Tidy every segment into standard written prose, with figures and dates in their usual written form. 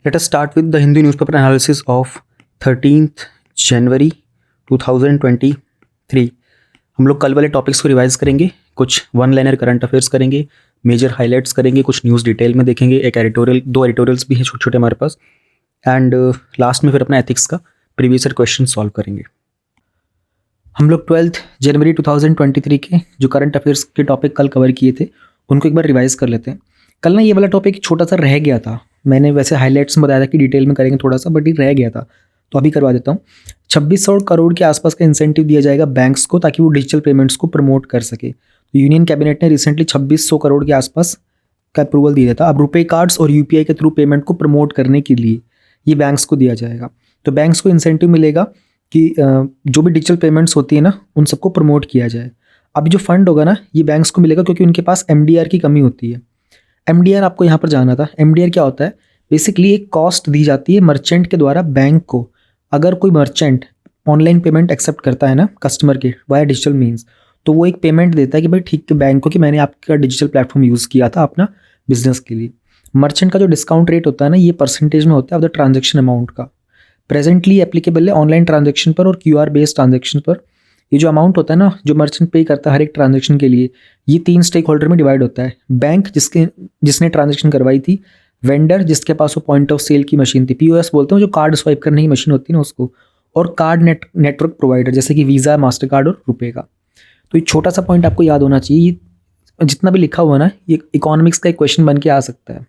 Let us start with the Hindu newspaper analysis of 13th जनवरी 2023। हम लोग कल वाले टॉपिक्स को रिवाइज करेंगे, कुछ वन लाइनर करंट अफेयर्स करेंगे, मेजर हाइलाइट्स करेंगे, कुछ न्यूज़ डिटेल में देखेंगे, एक एडिटोरियल, दो एडिटोरियल्स भी हैं छोटे छोटे हमारे पास, एंड लास्ट में फिर अपना एथिक्स का प्रीवियस ईयर क्वेश्चन सॉल्व करेंगे। हम लोग 12 जनवरी 2023 के जो करंट अफेयर्स के टॉपिक कल कवर किए थे उनको एक बार रिवाइज कर लेते हैं। कल ना ये वाला टॉपिक छोटा सा रह गया था, मैंने वैसे हाइलाइट्स में बताया था कि डिटेल में करेंगे थोड़ा सा, बट ये रह गया था तो अभी करवा देता हूँ। 2600 करोड़ के आसपास का इंसेंटिव दिया जाएगा बैंक्स को ताकि वो डिजिटल पेमेंट्स को प्रमोट कर सके। तो यूनियन कैबिनेट ने रिसेंटली 2600 करोड़ के आसपास का अप्रूवल दिया था। अब रुपे कार्ड्स और यूपीआई के थ्रू पेमेंट को प्रमोट करने के लिए ये बैंक्स को दिया जाएगा। तो बैंक्स को इंसेंटिव मिलेगा कि जो भी डिजिटल पेमेंट्स होती है ना उन सबको प्रमोट किया जाए। अभी जो फंड होगा ना ये बैंक्स को मिलेगा क्योंकि उनके पास एमडीआर की कमी होती है। एमडीआर आपको यहाँ पर जाना था। एमडीआर क्या होता है? बेसिकली एक कॉस्ट दी जाती है मर्चेंट के द्वारा बैंक को। अगर कोई मर्चेंट ऑनलाइन पेमेंट एक्सेप्ट करता है ना कस्टमर के वाया डिजिटल मीन्स, तो वो एक पेमेंट देता है कि भाई ठीक है बैंक को कि मैंने आपका डिजिटल प्लेटफॉर्म यूज़ किया था अपना बिजनेस के लिए। मर्चेंट का जो डिस्काउंट रेट होता है ना ये परसेंटेज में होता है ऑफ द ट्रांजेक्शन अमाउंट का। प्रेजेंटली एप्लीकेबल है ऑनलाइन ट्रांजेक्शन पर और क्यूआर बेस्ड ट्रांजेक्शन पर। ये जो अमाउंट होता है ना जो मर्चेंट पे करता है हर एक ट्रांजेक्शन के लिए, ये 3 स्टेक होल्डर में डिवाइड होता है। बैंक जिसने ट्रांजेक्शन करवाई थी, वेंडर जिसके पास वो पॉइंट ऑफ सेल की मशीन थी, पीओएस बोलते हैं जो कार्ड स्वाइप करने की मशीन होती है ना उसको, और कार्ड नेटवर्क प्रोवाइडर जैसे कि वीज़ा, मास्टर कार्ड और रुपए का। तो ये छोटा सा पॉइंट आपको याद होना चाहिए। ये जितना भी लिखा हुआ ना ये इकोनॉमिक्स का एक क्वेश्चन बन के आ सकता है।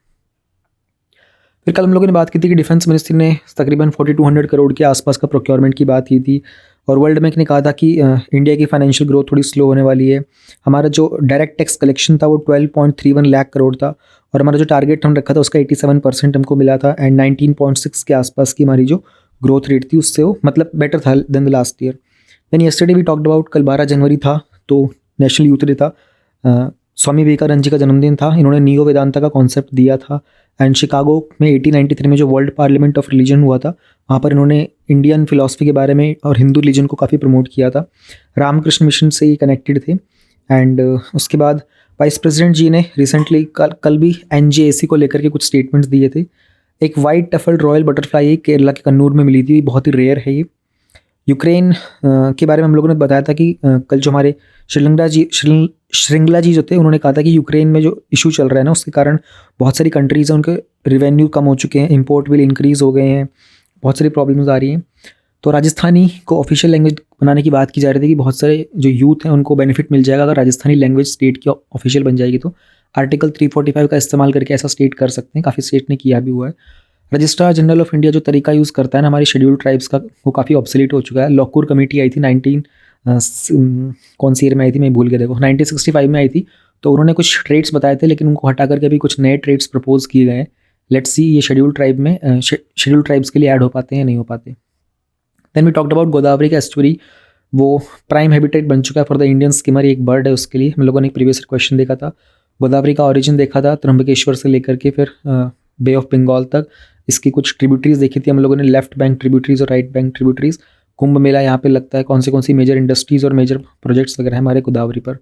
फिर कल हम लोगों ने बात की थी कि डिफेंस मिनिस्ट्री ने तकरीबन 4200 करोड़ के आसपास का प्रोक्योरमेंट की बात की थी, और वर्ल्ड बैंक ने कहा था कि इंडिया की फाइनेंशियल ग्रोथ थोड़ी स्लो होने वाली है। हमारा जो डायरेक्ट टैक्स कलेक्शन था वो 12.31 लाख करोड़ था, और हमारा जो टारगेट हम रखा था उसका 87% हमको मिला था, एंड 19.6 के आसपास की हमारी जो ग्रोथ रेट थी उससे वो मतलब बेटर था then the last year. Then yesterday we talked about, कल 12 जनवरी था तो नेशनल यूथ डे था। स्वामी विवेकानंद जी का जन्मदिन था। इन्होंने नियो वेदांता का कॉन्सेप्ट दिया था, एंड शिकागो में 1893 में जो वर्ल्ड पार्लियामेंट ऑफ रिलीजन हुआ था वहाँ पर इन्होंने इंडियन फिलॉसफी के बारे में और हिंदू रिलीजन को काफ़ी प्रमोट किया था। रामकृष्ण मिशन से ये कनेक्टेड थे। एंड उसके बाद वाइस प्रेसिडेंट जी ने रिसेंटली कल भी एनजेएसी को लेकर के कुछ स्टेटमेंट्स दिए थे। एक वाइट टफल्ड रॉयल बटरफ्लाई केरला के कन्नूर में मिली थी, बहुत ही रेयर है ये। यूक्रेन के बारे में हम लोगों ने बताया था कि कल जो हमारे श्रृंगला जी जो थे उन्होंने कहा था कि यूक्रेन में जो इशू चल रहा है ना उसके कारण बहुत सारी कंट्रीज़ हैं उनके रिवेन्यू कम हो चुके हैं, इंपोर्ट बिल इंक्रीज़ हो गए हैं, बहुत सारी प्रॉब्लम्स आ रही हैं। तो राजस्थानी को ऑफिशियल लैंग्वेज बनाने की बात की जा रही थी कि बहुत सारे जो यूथ हैं उनको बेनिफिट मिल जाएगा अगर राजस्थानी लैंग्वेज स्टेट की ऑफिशियल बन जाएगी। तो आर्टिकल 345 का इस्तेमाल करके ऐसा स्टेट कर सकते हैं, काफ़ी स्टेट ने किया भी हुआ है। रजिस्ट्रार जनरल ऑफ इंडिया जो तरीका यूज़ करता है ना हमारी शेड्यूल्ड ट्राइब्स का, वो काफ़ी ऑब्सोलीट हो चुका है। लॉकूर कमेटी आई थी 19 कौन सी ईयर में आई थी मैं भूल गया, देखो 1965 में आई थी। तो उन्होंने कुछ ट्रेड्स बताए थे लेकिन उनको हटा करके अभी कुछ नए ट्रेड्स प्रपोज किए गए हैं। लेट्स सी ये शेड्यूल्ड ट्राइब में शेड्यूल्ड ट्राइब्स के लिए ऐड हो पाते हैं या नहीं हो पाते। Then we talked about Godavari का एस्टुअरी, वो प्राइम हैबिटेट बन चुका है फॉर द इंडियन स्किमर, एक बर्ड है उसके लिए। हम लोगों ने एक प्रीवियस क्वेश्चन देखा था, गोदावरी का ओरिजिन देखा था त्र्यंबकेश्वर से लेकर के फिर बे ऑफ बंगाल तक। इसकी कुछ ट्रिब्यूटरीज देखी थी हम लोगों ने, लेफ्ट बैंक ट्रिब्यूटरीज और right bank tributaries. Kumbh Mela यहाँ पे लगता है, कौन सी मेजर इंडस्ट्रीज और मेजर प्रोजेक्ट्स वगैरह हमारे गोदावरी पर।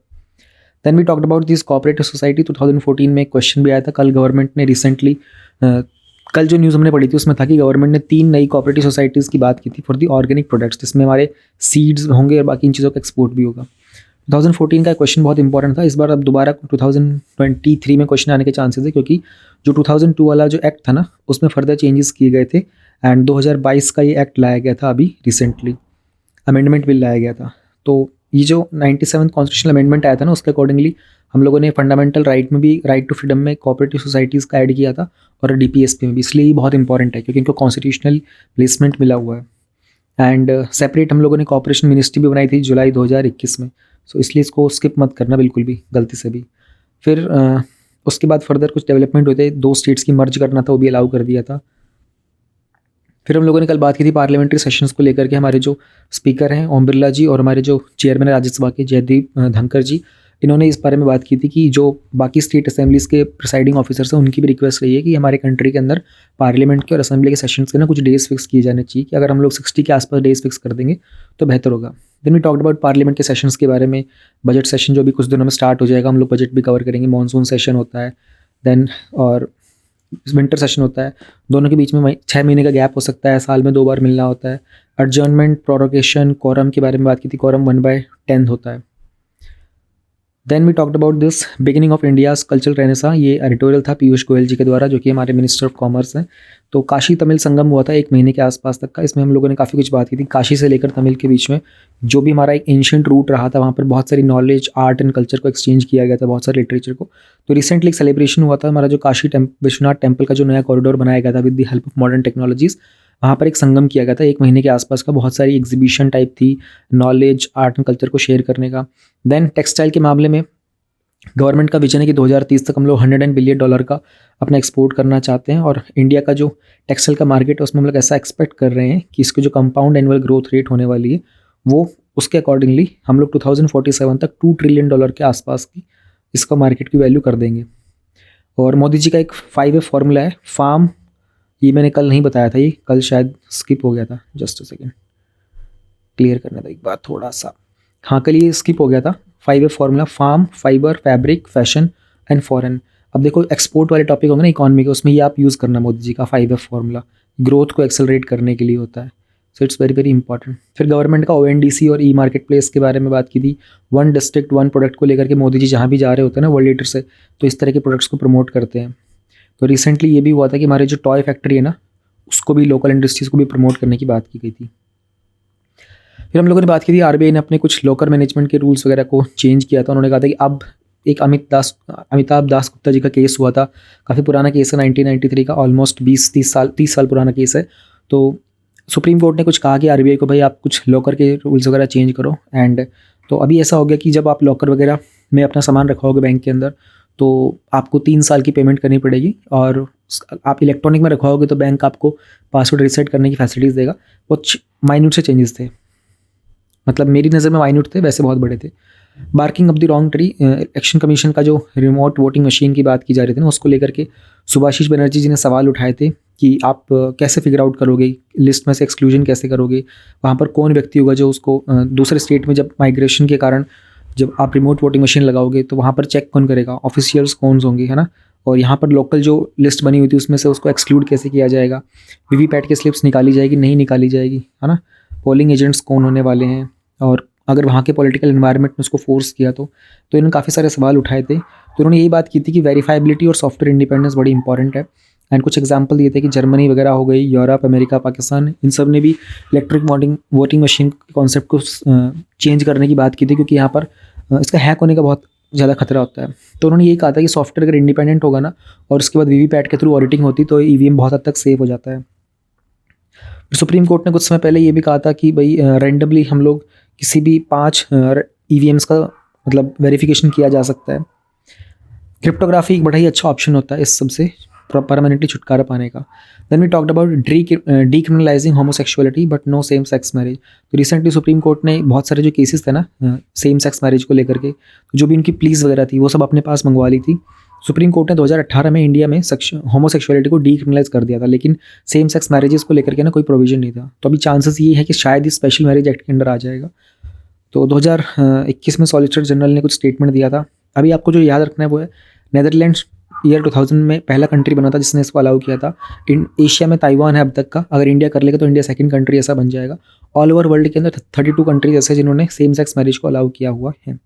Then we talked about this cooperative society 2014 में एक क्वेश्चन भी आया था। कल गवर्नमेंट ने रिसेंटली कल जो न्यूज़ हमने पढ़ी थी उसमें था कि गवर्नमेंट ने 3 नई कोऑपरेटिव सोसाइटीज़ की बात की थी फॉर दी ऑर्गेनिक प्रोडक्ट्स, जिसमें हमारे सीड्स होंगे और बाकी इन चीज़ों का एक्सपोर्ट भी होगा। 2014 का क्वेश्चन बहुत इंपॉर्टेंट था। इस बार अब दोबारा 2023 में क्वेश्चन आने के चांसेस है क्योंकि जो 2002 वाला जो एक्ट था ना उसमें फर्दर चेंजेस किए गए थे, एंड 2022 का ये एक्ट लाया गया था अभी रिसेंटली, अमेंडमेंट बिल लाया गया था। तो ये जो 97 कॉन्स्टिट्यूशनल अमेंडमेंट आया था ना उसके अकॉर्डिंगली हम लोगों ने फंडामेंटल राइट में भी राइट टू फ्रीडम में कोऑपरेटिव सोसाइटीज़ का ऐड किया था, और डीपीएसपी में भी। इसलिए ये बहुत इंपॉर्टेंट है क्योंकि इनको कॉन्स्टिट्यूशनल प्लेसमेंट मिला हुआ है। एंड सेपरेट हम लोगों ने कोऑपरेशन मिनिस्ट्री भी बनाई थी जुलाई 2021 में। सो इसलिए इसको स्किप मत करना बिल्कुल भी गलती से भी। फिर उसके बाद फर्दर कुछ डेवलपमेंट होते, 2 स्टेट्स की मर्ज करना था वो भी अलाउ कर दिया था। फिर हम लोगों ने कल बात की थी पार्लियामेंट्री सेशंस को लेकर के। हमारे जो स्पीकर हैं ओम बिरला जी और हमारे जो चेयरमैन है राज्यसभा के जयदीप धनखड़ जी, इन्होंने इस बारे में बात की थी कि जो बाकी स्टेट असेंबलीज़ के प्रिसाइडिंग ऑफिसर्स हैं उनकी भी रिक्वेस्ट रही है कि हमारे कंट्री के अंदर पार्लियामेंट के और असेंबली के सेशंस के ना कुछ डेज फिक्स किए जाने चाहिए, कि अगर हम लोग 60 के आसपास डेज फिक्स कर देंगे तो बेहतर होगा। Then we talked about parliament के सेशंस के बारे में। बजट सेशन जो भी कुछ दिनों में स्टार्ट हो जाएगा, हम लोग बजट भी कवर करेंगे, मानसून सेशन होता है। देन और विंटर सेशन होता है, दोनों के बीच में 6 महीने का गैप हो सकता है, साल में 2 बार मिलना होता है। एडजर्नमेंट, प्रोरोगेशन, कोरम के बारे में बात की थी, कोरम 1/10 होता है। Then we talked about this beginning of India's cultural renaissance, ये एडिटोरियल था पीयूष गोयल जी के द्वारा, जो कि हमारे मिनिस्टर ऑफ कॉमर्स हैं। तो काशी तमिल संगम हुआ था 1 महीने के आसपास तक का, इसमें हम लोगों ने काफ़ी कुछ बात की थी। काशी से लेकर तमिल के बीच में जो भी हमारा एक एंशिएंट रूट रहा था, वहाँ पर बहुत सारी नॉलेज, आर्ट एंड कल्चर को एक्सचेंज किया गया था, बहुत सारे लिटरेचर को। तो रिसेंटली एक सेलिब्रेशन हुआ था हमारा, जो काशी विश्वनाथ टेम्पल का जो नया कॉरिडोर बनाया गया था with the help of modern technologies, वहाँ पर एक संगम किया गया था 1 महीने के आसपास का। बहुत सारी एग्जीबिशन टाइप थी, नॉलेज, आर्ट एंड कल्चर को शेयर करने का। देन टेक्सटाइल के मामले में गवर्नमेंट का विजन है कि 2030 तक हम लोग $100 बिलियन का अपना एक्सपोर्ट करना चाहते हैं, और इंडिया का जो टेक्सटाइल का मार्केट है उसमें हम लोग ऐसा एक्सपेक्ट कर रहे हैं कि इसकी जो कंपाउंड एनुअल ग्रोथ रेट होने वाली है वो उसके अकॉर्डिंगली हम लोग 2047 तक $2 ट्रिलियन के आसपास की इसका मार्केट की वैल्यू कर देंगे। और मोदी जी का एक 5A फॉर्मूला है, फार्म, ये मैंने कल नहीं बताया था, ये कल शायद स्किप हो गया था, जस्ट अ सेकेंड क्लियर करना था एक बात थोड़ा सा, हाँ कल ये स्किप हो गया था। 5A formula, farm, fibre, fabric, fashion and foreign. अब देखो एक्सपोर्ट वाले टॉपिक होंगे ना इकॉनमी के, उसमें ये आप यूज़ करना मोदी जी का 5F फॉर्मूला, ग्रोथ को एक्सेलरेट करने के लिए होता है। So it's very very important. फिर गवर्नमेंट का ONDC और ई मार्केट प्लेस के बारे में बात की थी। 1 डिस्ट्रिक्ट 1 प्रोडक्ट को लेकर के मोदी जी जहाँ भी जा रहे होते हैं ना वर्ल्ड लीडर से, तो इस तरह के प्रोडक्ट्स को प्रमोट करते हैं। तो रिसेंटली ये भी हुआ था कि हमारे जो टॉय फैक्ट्री है ना, उसको भी, लोकल इंडस्ट्रीज़ को भी प्रमोट करने की बात की गई थी। फिर हम लोगों ने बात की थी RBI ने अपने कुछ लोकर मैनेजमेंट के रूल्स वगैरह को चेंज किया था। उन्होंने कहा था कि अब एक अमिताभ दास गुप्ता जी का केस हुआ था, काफ़ी पुराना केस है, 1993 का, ऑलमोस्ट 30 साल पुराना केस है। तो सुप्रीम कोर्ट ने कुछ कहा कि RBI को, भाई आप कुछ लॉकर के रूल्स वगैरह चेंज करो। एंड तो अभी ऐसा हो गया कि जब आप लॉकर वगैरह में अपना सामान रखवाओगे बैंक के अंदर, तो आपको 3 साल की पेमेंट करनी पड़ेगी, और आप इलेक्ट्रॉनिक में रखवाओगे तो बैंक आपको पासवर्ड रीसेट करने की फैसिलिटीज़ देगा। कुछ माइन्यूट से चेंजेस थे, मतलब मेरी नज़र में माइन्यूट थे, वैसे बहुत बड़े थे। Barking of the wrong tree, election commission का जो रिमोट वोटिंग मशीन की बात की जा रही थी ना, उसको लेकर के सुभाषिष बनर्जी जी ने सवाल उठाए थे कि आप कैसे फिगर आउट करोगे, लिस्ट में से एक्सक्लूजन कैसे करोगे, वहाँ पर कौन व्यक्ति होगा जो उसको दूसरे स्टेट में, जब माइग्रेशन के कारण जब आप रिमोट वोटिंग मशीन लगाओगे तो वहाँ पर चेक कौन करेगा, ऑफिशियल्स कौन होंगे, है ना। और यहाँ पर लोकल जो लिस्ट बनी हुई थी उसमें से उसको एक्सक्लूड कैसे किया जाएगा, वीवीपैट की स्लिप्स निकाली जाएगी, नहीं निकाली जाएगी, है ना। पोलिंग एजेंट्स कौन होने वाले हैं, और अगर वहाँ के पॉलिटिकल एनवायरनमेंट ने उसको फोर्स किया तो इन्होंने काफ़ी सारे सवाल उठाए थे। तो उन्होंने यही बात की थी कि वेरीफाइबिलिटी और सॉफ्टवेयर इंडिपेंडेंस बड़ी इंपॉर्टेंट है। एंड कुछ एग्जांपल दिए थे कि जर्मनी वगैरह हो गई, यूरोप, अमेरिका, पाकिस्तान, इन सब ने भी इलेक्ट्रिक वोटिंग मशीन के कॉन्सेप्ट को चेंज करने की बात की थी, क्योंकि यहाँ पर इसका हैक होने का बहुत ज़्यादा खतरा होता है। तो उन्होंने यही कहा था कि सॉफ्टवेयर अगर इंडिपेंडेंट होगा ना, और उसके बाद वीवीपैट के थ्रू ऑडिटिंग होती, तो EVM बहुत हद तक सेफ हो जाता है। सुप्रीम कोर्ट ने कुछ समय पहले ये भी कहा था कि भाई रैंडमली हम लोग किसी भी 5 EVMs का मतलब वेरिफिकेशन किया जा सकता है। क्रिप्टोग्राफी एक बड़ा ही अच्छा ऑप्शन होता है इस सबसे परमानेंटली छुटकारा पाने का। Then we talked about decriminalising homosexuality but no same sex marriage. तो रिसेंटली सुप्रीम कोर्ट ने बहुत सारे जो केसेस थे ना सेम सेक्स मैरिज को लेकर के, तो जो भी उनकी प्लीज वगैरह थी वो सब अपने पास मंगवा ली थी। सुप्रीम कोर्ट ने 2018 में इंडिया में होमोसेक्सुअलिटी को डीक्रिमिनलाइज कर दिया था, लेकिन सेम सेक्स मैरिजेस को लेकर के ना कोई प्रोविजन नहीं था। तो अभी चांसेस ये है कि शायद इस स्पेशल मैरिज एक्ट के अंडर आ जाएगा। तो 2021 में सॉलिसिटर जनरल ने कुछ स्टेटमेंट दिया था। अभी आपको जो याद रखना है वो है, नेदरलैंड्स ईयर 2000 में पहला कंट्री बना था जिसने इसको अलाउ किया था। एशिया में ताइवान है अब तक का, अगर इंडिया कर लेगा तो इंडिया सेकंड कंट्री ऐसा बन जाएगा। ऑल ओवर वर्ल्ड के अंदर 32 कंट्रीज ऐसे जिन्होंने सेम सेक्स मैरिज को अलाउ किया हुआ है।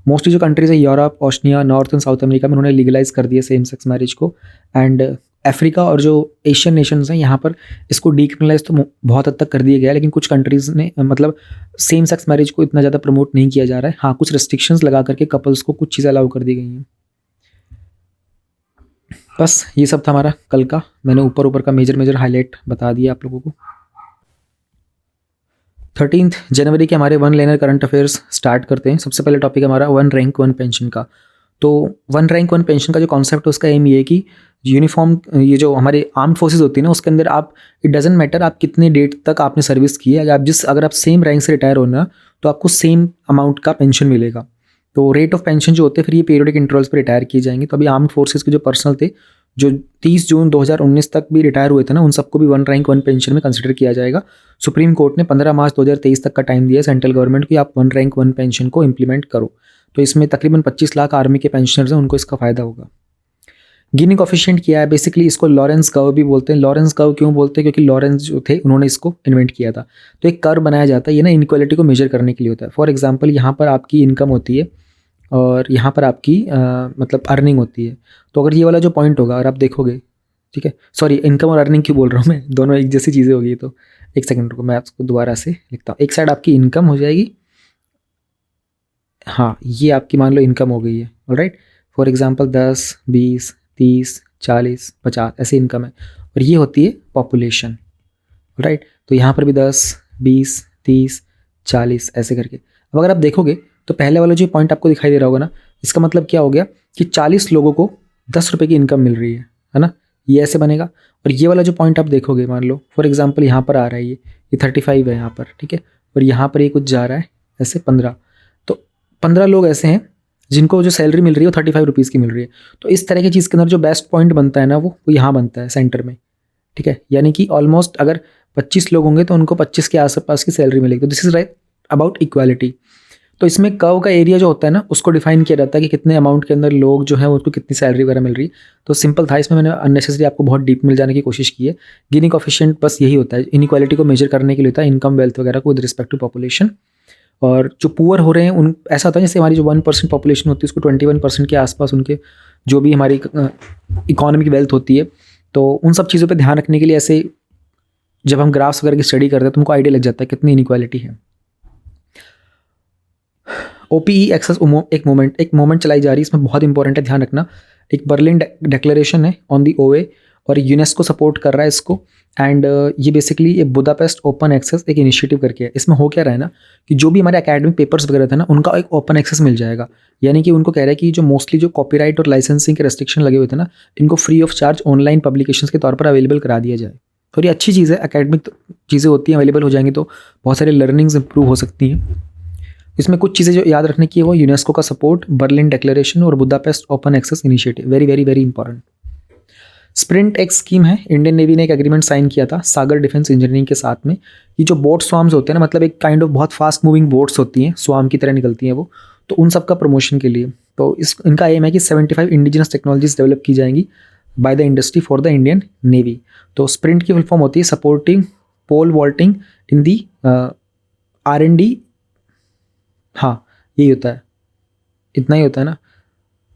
मोस्टली जो कंट्रीज है Europe, Australia, north and south America में उन्होंने लीगलाइज कर दिया सेम सेक्स मैरिज को। एंड अफ्रीका और जो एशियन नेशंस हैं यहाँ पर इसको डीक्रिमिनलाइज तो बहुत हद तक कर दिया गया है, लेकिन कुछ कंट्रीज़ ने मतलब सेम सेक्स मैरिज को इतना ज़्यादा प्रमोट नहीं किया जा रहा है। हाँ, कुछ रिस्ट्रिक्शंस लगा करके कपल्स को कुछ चीज़ें अलाउ कर दी गई हैं। बस ये सब था हमारा कल का। मैंने ऊपर का मेजर हाईलाइट बता दिया आप लोगों को। 13 जनवरी के हमारे 1 लाइनर करंट अफेयर्स स्टार्ट करते हैं। सबसे पहले टॉपिक हमारा 1 रैंक 1 पेंशन का। तो 1 रैंक 1 पेंशन का जो कॉन्सेप्ट है उसका एम ये है कि यूनिफॉर्म, ये जो हमारे आर्म्ड फोर्सेज होती है ना, उसके अंदर आप, इट डजेंट मैटर आप कितने डेट तक आपने सर्विस की है, अगर आप सेम रैंक से रिटायर हो ना तो आपको सेम अमाउंट का पेंशन मिलेगा। तो रेट ऑफ पेंशन जो होते हैं फिर ये पीरियडिक इंटरवल्स पर रिटायर किए जाएंगे। तो अभी आर्म्ड फोर्सेज के जो पर्सनल थे जो 30 जून 2019 तक भी रिटायर हुए थे ना, उन सबको भी 1 रैंक 1 पेंशन में कंसिडर किया जाएगा। सुप्रीम कोर्ट ने 15 मार्च 2023 तक का टाइम दिया सेंट्रल गवर्नमेंट की आप 1 रैंक 1 पेंशन को इंप्लीमेंट करो। तो इसमें तकरीबन 25 लाख आर्मी के पेंशनर्स हैं, उनको इसका फ़ायदा होगा। गिनी कोफिशिएंट क्या है? बेसिकली इसको लॉरेंस कर्व भी बोलते हैं। लॉरेंस कर्व क्यों बोलते हैं? क्योंकि लॉरेंस जो थे उन्होंने इसको इन्वेंट किया था। तो एक कर्व बनाया जाता है, ये ना इनइक्वालिटी को मेजर करने के लिए होता है। फॉर एग्जांपल यहाँ पर आपकी इनकम होती है और यहाँ पर आपकी मतलब अर्निंग होती है। तो अगर ये वाला जो पॉइंट होगा अगर आप देखोगे, ठीक है, सॉरी इनकम और अर्निंग क्यों बोल रहा हूँ मैं, दोनों एक जैसी चीज़ें होगी। तो एक सेकंड रुको, मैं आपको दोबारा से लिखता हूँ। एक साइड आपकी इनकम हो जाएगी, हाँ ये आपकी मान लो इनकम हो गई है, ऑलराइट। फॉर एग्जांपल 10, 20, 30, 40, 50 ऐसे इनकम है, और ये होती है पॉपुलेशन, राइट। तो यहाँ पर भी 10, 20, 30, 40 ऐसे करके। अब अगर आप देखोगे तो पहले वाला जो पॉइंट आपको दिखाई दे रहा होगा ना, इसका मतलब क्या हो गया कि 40 लोगों को 10 रुपये की इनकम मिल रही है ना, ये ऐसे बनेगा। और ये वाला जो पॉइंट आप देखोगे, मान लो फॉर एग्जांपल यहाँ पर आ रहा है ये 35 है यहाँ पर, ठीक है, और यहाँ पर ये कुछ जा रहा है ऐसे 15। तो 15 लोग ऐसे हैं जिनको जो सैलरी मिल रही है वो 35 रुपीज़ की मिल रही है। तो इस तरह की चीज़ के अंदर जो बेस्ट पॉइंट बनता है ना वो यहाँ बनता है सेंटर में, ठीक है। यानी कि ऑलमोस्ट अगर 25 लोग होंगे तो उनको 25 के आसपास की सैलरी मिलेगी। तो this is right about equality. तो इसमें कर्व का एरिया जो होता है ना उसको डिफाइन किया जाता है कि कितने अमाउंट के अंदर लोग जो है उनको कितनी सैलरी वगैरह मिल रही है। तो सिंपल था, इसमें मैंने अननेसेसरी आपको बहुत डीप मिल जाने की कोशिश की है। गिनी कोफिशिएंट बस यही होता है, इनइक्वालिटी को मेजर करने के लिए होता है, इनकम वेल्थ वगैरह को विद रिस्पेक्ट टू पॉपुलेशन। और जो पुअर हो रहे हैं उन ऐसा होता है जैसे हमारी जो 1% पॉपुलेशन होती है उसको 21% के आसपास उनके जो भी हमारी इकोनॉमिक वेल्थ होती है। तो उन सब चीज़ों पे ध्यान रखने के लिए ऐसे जब हम ग्राफ्स वगैरह की स्टडी करते हैं तो हमको आइडिया लग जाता है कितनी इनइक्वालिटी है। ओपीई एक्सेस एक मोमेंट चलाई जा रही है, इसमें बहुत इंपॉर्टेंट है, ध्यान रखना। एक बर्लिन डिक्लेरेशन है ऑन दी ओए और यूनेस्को सपोर्ट कर रहा है इसको। एंड ये बेसिकली ये बुदापेस्ट ओपन एक्सेस एक इनिशिएटिव करके है। इसमें हो क्या रहा है ना कि जो भी हमारे एकेडमिक पेपर्स वगैरह थे ना उनका एक ओपन एक्सेस मिल जाएगा। यानी कि उनको कह रहा है कि जो मोस्टली जो कॉपीराइट और लाइसेंसिंग के रेस्ट्रिक्शन लगे हुए थे ना इनको free of charge online publications के तौर पर अवेलेबल करा दिया जाए। और ये अच्छी चीज़ है, एकेडमिक चीज़ें होती हैं अवेलेबल हो जाएंगी तो बहुत सारी लर्निंग्स इंप्रूव हो सकती हैं। इसमें कुछ चीज़ें जो याद रखने की है वो यूनेस्को का सपोर्ट, बर्लिन डिक्लेरेशन और Budapest open access initiative, very very very important. Sprint एक स्कीम है, इंडियन नेवी ने एक एग्रीमेंट साइन किया था सागर डिफेंस इंजीनियरिंग के साथ में। ये जो बोट स्वाम्स होते हैं ना, मतलब एक काइंड ऑफ बहुत फास्ट मूविंग बोट्स होती हैं, स्वाम की तरह निकलती हैं वो, तो उन सब का प्रमोशन के लिए। तो इनका एम है कि 75 इंडिजिनस टेक्नोलॉजीज डेवलप की जाएंगी by the industry for the Indian navy. तो स्प्रिंट की फुल फॉर्म होती है सपोर्टिंग पोल वॉल्टिंग इन दी R&D। हाँ यही होता है, इतना ही होता है ना।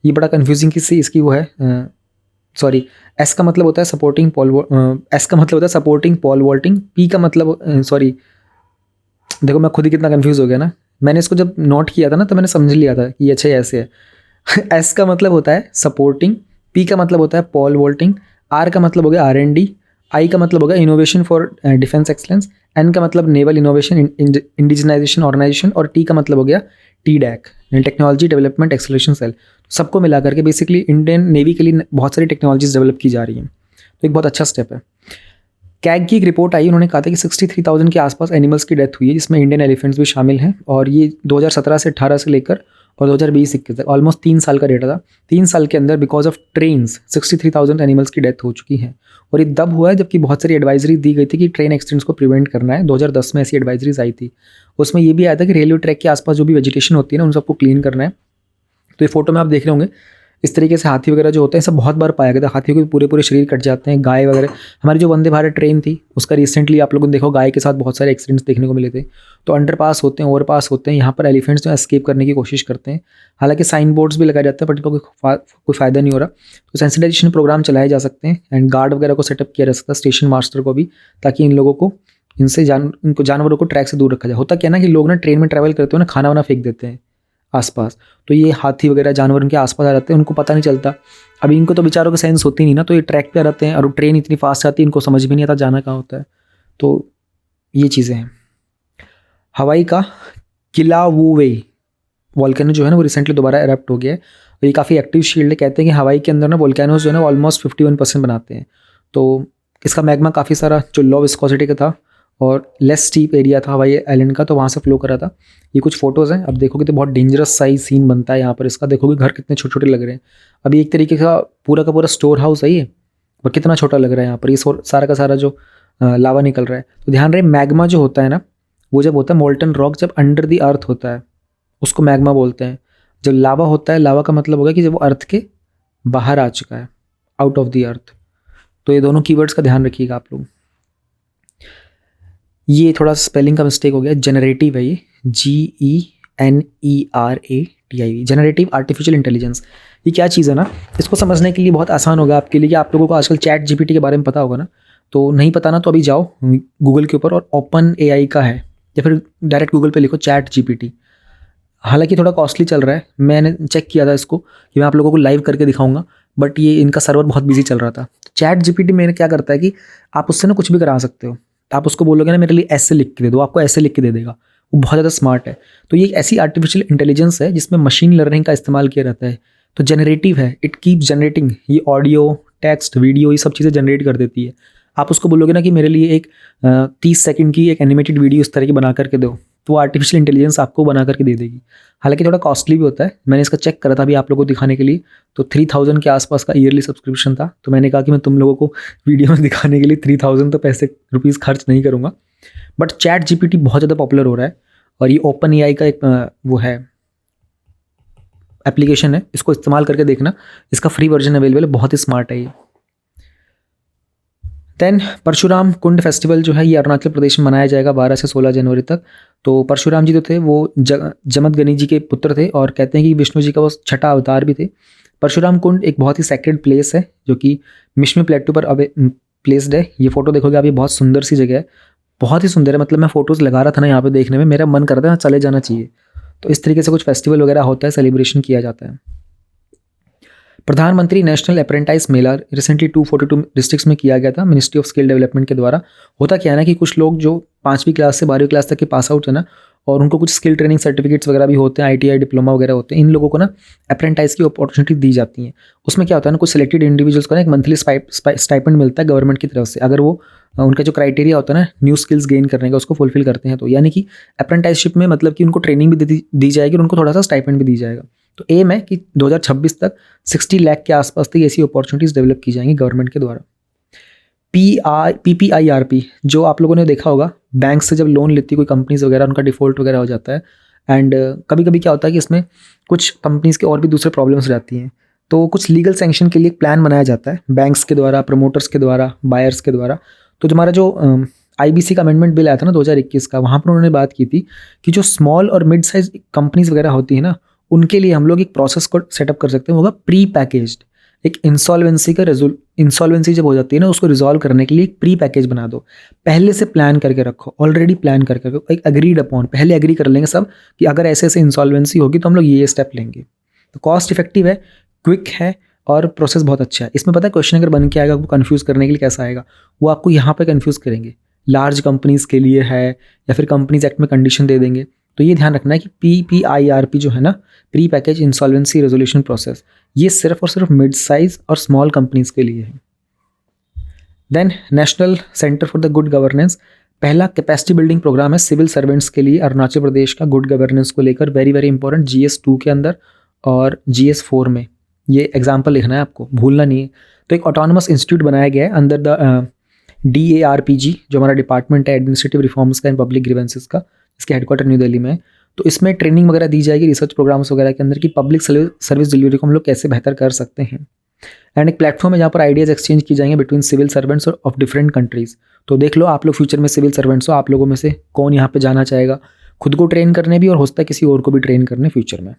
ये बड़ा कन्फ्यूजिंग किससे इसकी वो है, सॉरी एस का मतलब होता है सपोर्टिंग एस का मतलब होता है सपोर्टिंग पोल वॉल्टिंग, पी का मतलब सॉरी देखो मैं खुद ही कितना कंफ्यूज हो गया ना। मैंने इसको जब नोट किया था ना तो मैंने समझ लिया था कि अच्छा ऐसे है। एस का मतलब होता है सपोर्टिंग, पी का मतलब होता है पोल वॉल्टिंग, आर का मतलब हो गया R&D, आई का मतलब होगा innovation for defence excellence, N का मतलब नेवल इनोवेशन इंडिजिनाइजेशन ऑर्गेनाइजेशन और टी का मतलब हो गया TDAC technology development acceleration cell. सबको मिला करके बेसिकली इंडियन नेवी के लिए बहुत सारी टेक्नोलॉजीज डेवलप की जा रही हैं। तो एक बहुत अच्छा स्टेप है। कैग की एक रिपोर्ट आई, उन्होंने कहा था कि 63,000 के आसपास एनिमल्स की डेथ हुई है जिसमें इंडियन एलिफेंट्स भी शामिल हैं। और ये 2017 से 18 से लेकर और 2020-21 तक ऑलमोस्ट 3 साल का डेटा था। 3 साल के अंदर बिकॉज ऑफ ट्रेन्स 63,000 एनिमल्स की डेथ हो चुकी हैं। और ये तब हुआ है जबकि बहुत सारी एडवाइजरी दी गई थी कि ट्रेन एक्सीडेंट्स को प्रिवेंट करना है। 2010 में ऐसी एडवाइजरीज आई थी, उसमें ये भी आया था कि रेलवे ट्रैक के आसपास जो भी वेजिटेशन होती है ना उन सबको क्लीन करना है। तो ये फोटो में आप देख रहे होंगे इस तरीके से हाथी वगैरह जो होते हैं सब बहुत बार पाया गया था। हाथियों के पूरे पूरे शरीर कट जाते हैं, गाय वगैरह। हमारी जो वंदे भारत ट्रेन थी उसका रिसेंटली आप लोगों ने देखो गाय के साथ बहुत सारे एक्सीडेंट्स देखने को मिले थे। तो अंडरपास होते हैं, ओवरपास होते हैं, यहाँ पर एलिफेंट्स जो एस्केप करने की कोशिश करते हैं। हालांकि साइन बोर्ड्स भी लगाए जाते हैं बट इनको कोई फ़ायदा नहीं हो रहा। तो सेंसिटाइजेशन प्रोग्राम चलाए जा सकते हैं एंड गार्ड वगैरह को सेटअप किया जा सकता है, स्टेशन मास्टर को भी, ताकि इन लोगों को इनको जानवरों को ट्रैक से दूर रखा जाए। होता क्या ना कि लोग ना ट्रेन में ट्रैवल करते हो ना खाना वाना फेंक देते हैं आसपास, तो ये हाथी वगैरह जानवर उनके आसपास आ जाते हैं, उनको पता नहीं चलता। अभी इनको तो बेचारों को सेंस होती नहीं ना, तो ये ट्रैक पे आ जाते हैं और ट्रेन इतनी फास्ट आती है इनको समझ भी नहीं आता जाना कहाँ होता है। तो ये चीज़ें हैं। हवाई का किलावुवे वोल्केनो जो है ना वो रिसेंटली दोबारा एरप्ट हो गया है और ये काफ़ी एक्टिव शील्ड है। कहते हैं कि हवाई के अंदर ना वोल्केनोज जो है ना ऑलमोस्ट 51% बनाते हैं। तो इसका मैग्मा काफ़ी सारा जो लो विस्कोसिटी का था और लेस स्टीप एरिया था हवाई आइलैंड का, तो वहाँ से फ्लो करा था। ये कुछ फोटोज़ हैं, अब देखोगे तो बहुत डेंजरस साइज सीन बनता है यहाँ पर इसका। देखोगे घर कितने छोटे छोटे लग रहे हैं। अभी एक तरीके का पूरा स्टोर हाउस है ये, और कितना छोटा लग रहा है यहाँ पर। ये सारा का सारा जो लावा निकल रहा है। तो ध्यान रहे मैग्मा जो होता है ना वो जब होता है मोल्टन रॉक, जब अंडर द अर्थ होता है उसको मैग्मा बोलते हैं। जब लावा होता है, लावा का मतलब होगा कि जब वो अर्थ के बाहर आ चुका है, आउट ऑफ द अर्थ। तो ये दोनों कीवर्ड्स का ध्यान रखिएगा आप लोग। ये थोड़ा स्पेलिंग का मिस्टेक हो गया, जनरेटिव है ये, GENERATIV, जनरेटिव आर्टिफिशियल इंटेलिजेंस। ये क्या चीज़ है ना, इसको समझने के लिए बहुत आसान होगा आपके लिए कि आप लोगों को आजकल चैट GPT के बारे में पता होगा ना। तो नहीं पता ना, तो अभी जाओ गूगल के ऊपर और ओपन AI का है, या फिर डायरेक्ट गूगल पे लिखो चैट GPT। हालांकि थोड़ा कॉस्टली चल रहा है, मैंने चेक किया था इसको कि मैं आप लोगों को लाइव करके दिखाऊंगा, बट ये इनका सर्वर बहुत बिजी चल रहा था। चैट GPT में क्या करता है कि आप उससे ना कुछ भी करा सकते हो। आप उसको बोलोगे ना मेरे लिए ऐसे लिख के दे दो, आपको ऐसे लिख के दे देगा। वो बहुत ज़्यादा स्मार्ट है। तो ये एक ऐसी आर्टिफिशियल इंटेलिजेंस है जिसमें मशीन लर्निंग का इस्तेमाल किया जाता है। तो जनरेटिव है, इट कीप जनरेटिंग, ये ऑडियो, टेक्स्ट, वीडियो, ये सब चीज़ें जनरेट कर देती है। आप उसको बोलोगे ना कि मेरे लिए एक 30 सेकंड की एक एनिमेटेड वीडियो इस तरह की बना करके दो, तो वो आर्टिफिशियल इंटेलिजेंस आपको बना करके दे देगी। हालांकि थोड़ा कॉस्टली भी होता है, मैंने इसका चेक करा था अभी आप लोगों को दिखाने के लिए, तो 3000 के आसपास का ईयरली सब्सक्रिप्शन था। तो मैंने कहा कि मैं तुम लोगों को वीडियो में दिखाने के लिए 3000 तो रुपीज़ खर्च नहीं करूँगा। बट चैट GPT बहुत ज़्यादा पॉपुलर हो रहा है, और ये ओपन AI का एक वो है, एप्लीकेशन है, इसको इस्तेमाल करके देखना। इसका फ्री वर्जन अवेलेबल है, बहुत ही स्मार्ट है ये। देन परशुराम कुंड फेस्टिवल जो है ये अरुणाचल प्रदेश में मनाया जाएगा 12 से 16 जनवरी तक। तो परशुराम जी जो थे वो जमदग्नि जी के पुत्र थे, और कहते हैं कि विष्णु जी का वो छठा अवतार भी थे। परशुराम कुंड एक बहुत ही सेक्रेड प्लेस है जो कि मिशमी प्लेटू पर अब प्लेस्ड है। ये फोटो देखोगे आप, ये बहुत सुंदर सी जगह है, बहुत ही सुंदर है। मतलब मैं फोटोज़ लगा रहा था ना यहाँ पे देखने में, मेरा मन करता है चले जाना चाहिए। तो इस तरीके से कुछ फेस्टिवल वगैरह होता है, सेलिब्रेशन किया जाता है। प्रधानमंत्री नेशनल अप्रेंटाइज मेला रिसेंटली 242 डिस्ट्रिक्ट्स में किया गया था मिनिस्ट्री ऑफ स्किल डेवलपमेंट के द्वारा। होता क्या है ना कि कुछ लोग जो 5वीं क्लास से 12वीं क्लास तक के पास आउट है ना, और उनको कुछ स्किल ट्रेनिंग सर्टिफिकेट्स वगैरह भी होते हैं, ITI डिप्लोमा वगैरह होते हैं, इन लोगों को ना अप्रेंटाइज की अपॉर्चुनिटी दी जाती है। उसमें क्या होता है ना, कुछ सिलेक्टेड इंडिविजुअल्स को ना एक मंथली स्टाइपेंड मिलता है गवर्नमेंट की तरफ से, अगर वो उनका जो क्राइटेरिया होता है ना न्यू स्किल्स गेन करने का, उसको फुलफिल करते हैं। तो यानी कि अप्रेंटाइजशिप में मतलब कि उनको ट्रेनिंग भी दी जाएगी और उनको थोड़ा सा स्टाइपेंड भी दी जाएगा। तो एम है कि 2026 तक 60 लाख के आसपास तक ऐसी अपॉर्चुनिटीज़ डेवलप की जाएंगी गवर्नमेंट के द्वारा। PPIRP जो आप लोगों ने देखा होगा, बैंक से जब लोन लेती है कोई कंपनीज वगैरह, उनका डिफॉल्ट वगैरह हो जाता है। एंड कभी कभी क्या होता है कि इसमें कुछ कंपनीज के और भी दूसरे प्रॉब्लम्स रहती हैं, तो कुछ लीगल सैंक्शन के लिए एक प्लान बनाया जाता है बैंक्स के द्वारा, प्रमोटर्स के द्वारा, बायर्स के द्वारा। तो हमारा जो IBC का अमेंडमेंट बिल आया था ना 2021 का, वहाँ पर उन्होंने बात की थी कि जो स्मॉल और मिड साइज कंपनीज वगैरह होती है ना, उनके लिए हम लोग एक प्रोसेस को सेटअप कर सकते हैं, होगा प्री पैकेज्ड। एक इंसॉल्वेंसी जब हो जाती है ना, उसको रिजॉल्व करने के लिए एक प्री पैकेज बना दो, पहले से प्लान करके रखो, ऑलरेडी प्लान करके रखो, एक अग्रीड अपॉन, पहले अग्री कर लेंगे सब कि अगर ऐसे ऐसे इंसॉल्वेंसी होगी तो हम लोग ये स्टेप लेंगे। तो कॉस्ट इफेक्टिव है, क्विक है, और प्रोसेस बहुत अच्छा है। इसमें पता है क्वेश्चन अगर बन के आएगा आपको कन्फ्यूज़ करने के लिए कैसा आएगा, वो आपको यहाँ पे कन्फ्यूज़ करेंगे, लार्ज कंपनीज़ के लिए है या फिर कंपनीज एक्ट में कंडीशन दे देंगे। तो ये ध्यान रखना है कि PPIRP जो है ना, pre package insolvency resolution process, ये सिर्फ और सिर्फ मिड साइज और स्मॉल कंपनीज के लिए है। Then national centre for the good governance, पहला कैपेसिटी बिल्डिंग प्रोग्राम है सिविल सर्वेंट्स के लिए अरुणाचल प्रदेश का, गुड गवर्नेंस को लेकर, वेरी वेरी इंपॉर्टेंट, GS2 के अंदर और GS4 में। ये एग्जाम्पल लिखना है आपको, भूलना नहीं है। तो एक ऑटोनमस इंस्टीट्यूट बनाया गया है अंदर द DARPG, जो हमारा डिपार्टमेंट है एडमिनिस्ट्रेटिव रिफॉर्म्स का एंड पब्लिक ग्रीवेंसेस का, इसके हेडक्वार्टर न्यू दिल्ली में है। तो इसमें ट्रेनिंग वगैरह दी जाएगी रिसर्च प्रोग्राम्स वगैरह के अंदर, कि पब्लिक सर्विस डिलीवरी को हम लोग कैसे बेहतर कर सकते हैं। एंड एक प्लेटफॉर्म है जहाँ पर आइडियाज़ एक्सचेंज की जाएंगे between civil servants of different countries. तो देख लो आप लोग फ्यूचर में सिविल सर्वेंट्स हो, आप लोगों में से कौन यहाँ पे जाना चाहेगा खुद को ट्रेन करने भी, और हो सकता है किसी और को भी ट्रेन करने फ्यूचर में।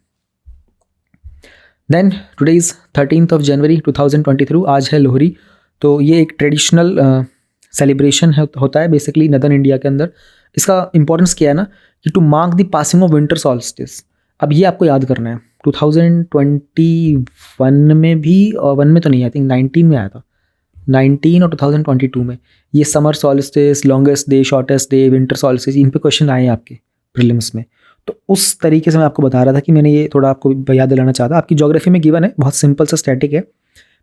देन टुडे इज़ 13 जनवरी 2023, आज है लोहरी। तो ये एक ट्रेडिशनल सेलिब्रेशन होता है बेसिकली नदर्न इंडिया के अंदर। इसका इंपॉर्टेंस क्या है ना, कि to mark the passing of winter solstice. अब ये आपको याद करना है, 2021 में भी, और 1 में तो नहीं, आई थिंक 19 में आया था, 19 और 2022 में ये summer solstice, longest day, shortest day, winter solstice, इन पे क्वेश्चन आए हैं आपके प्रीलिम्स में। तो उस तरीके से मैं आपको बता रहा था कि मैंने ये थोड़ा आपको याद दिलाना चाहता। आपकी ज्योग्राफी में गिवन है, बहुत सिंपल सा स्टैटिक है,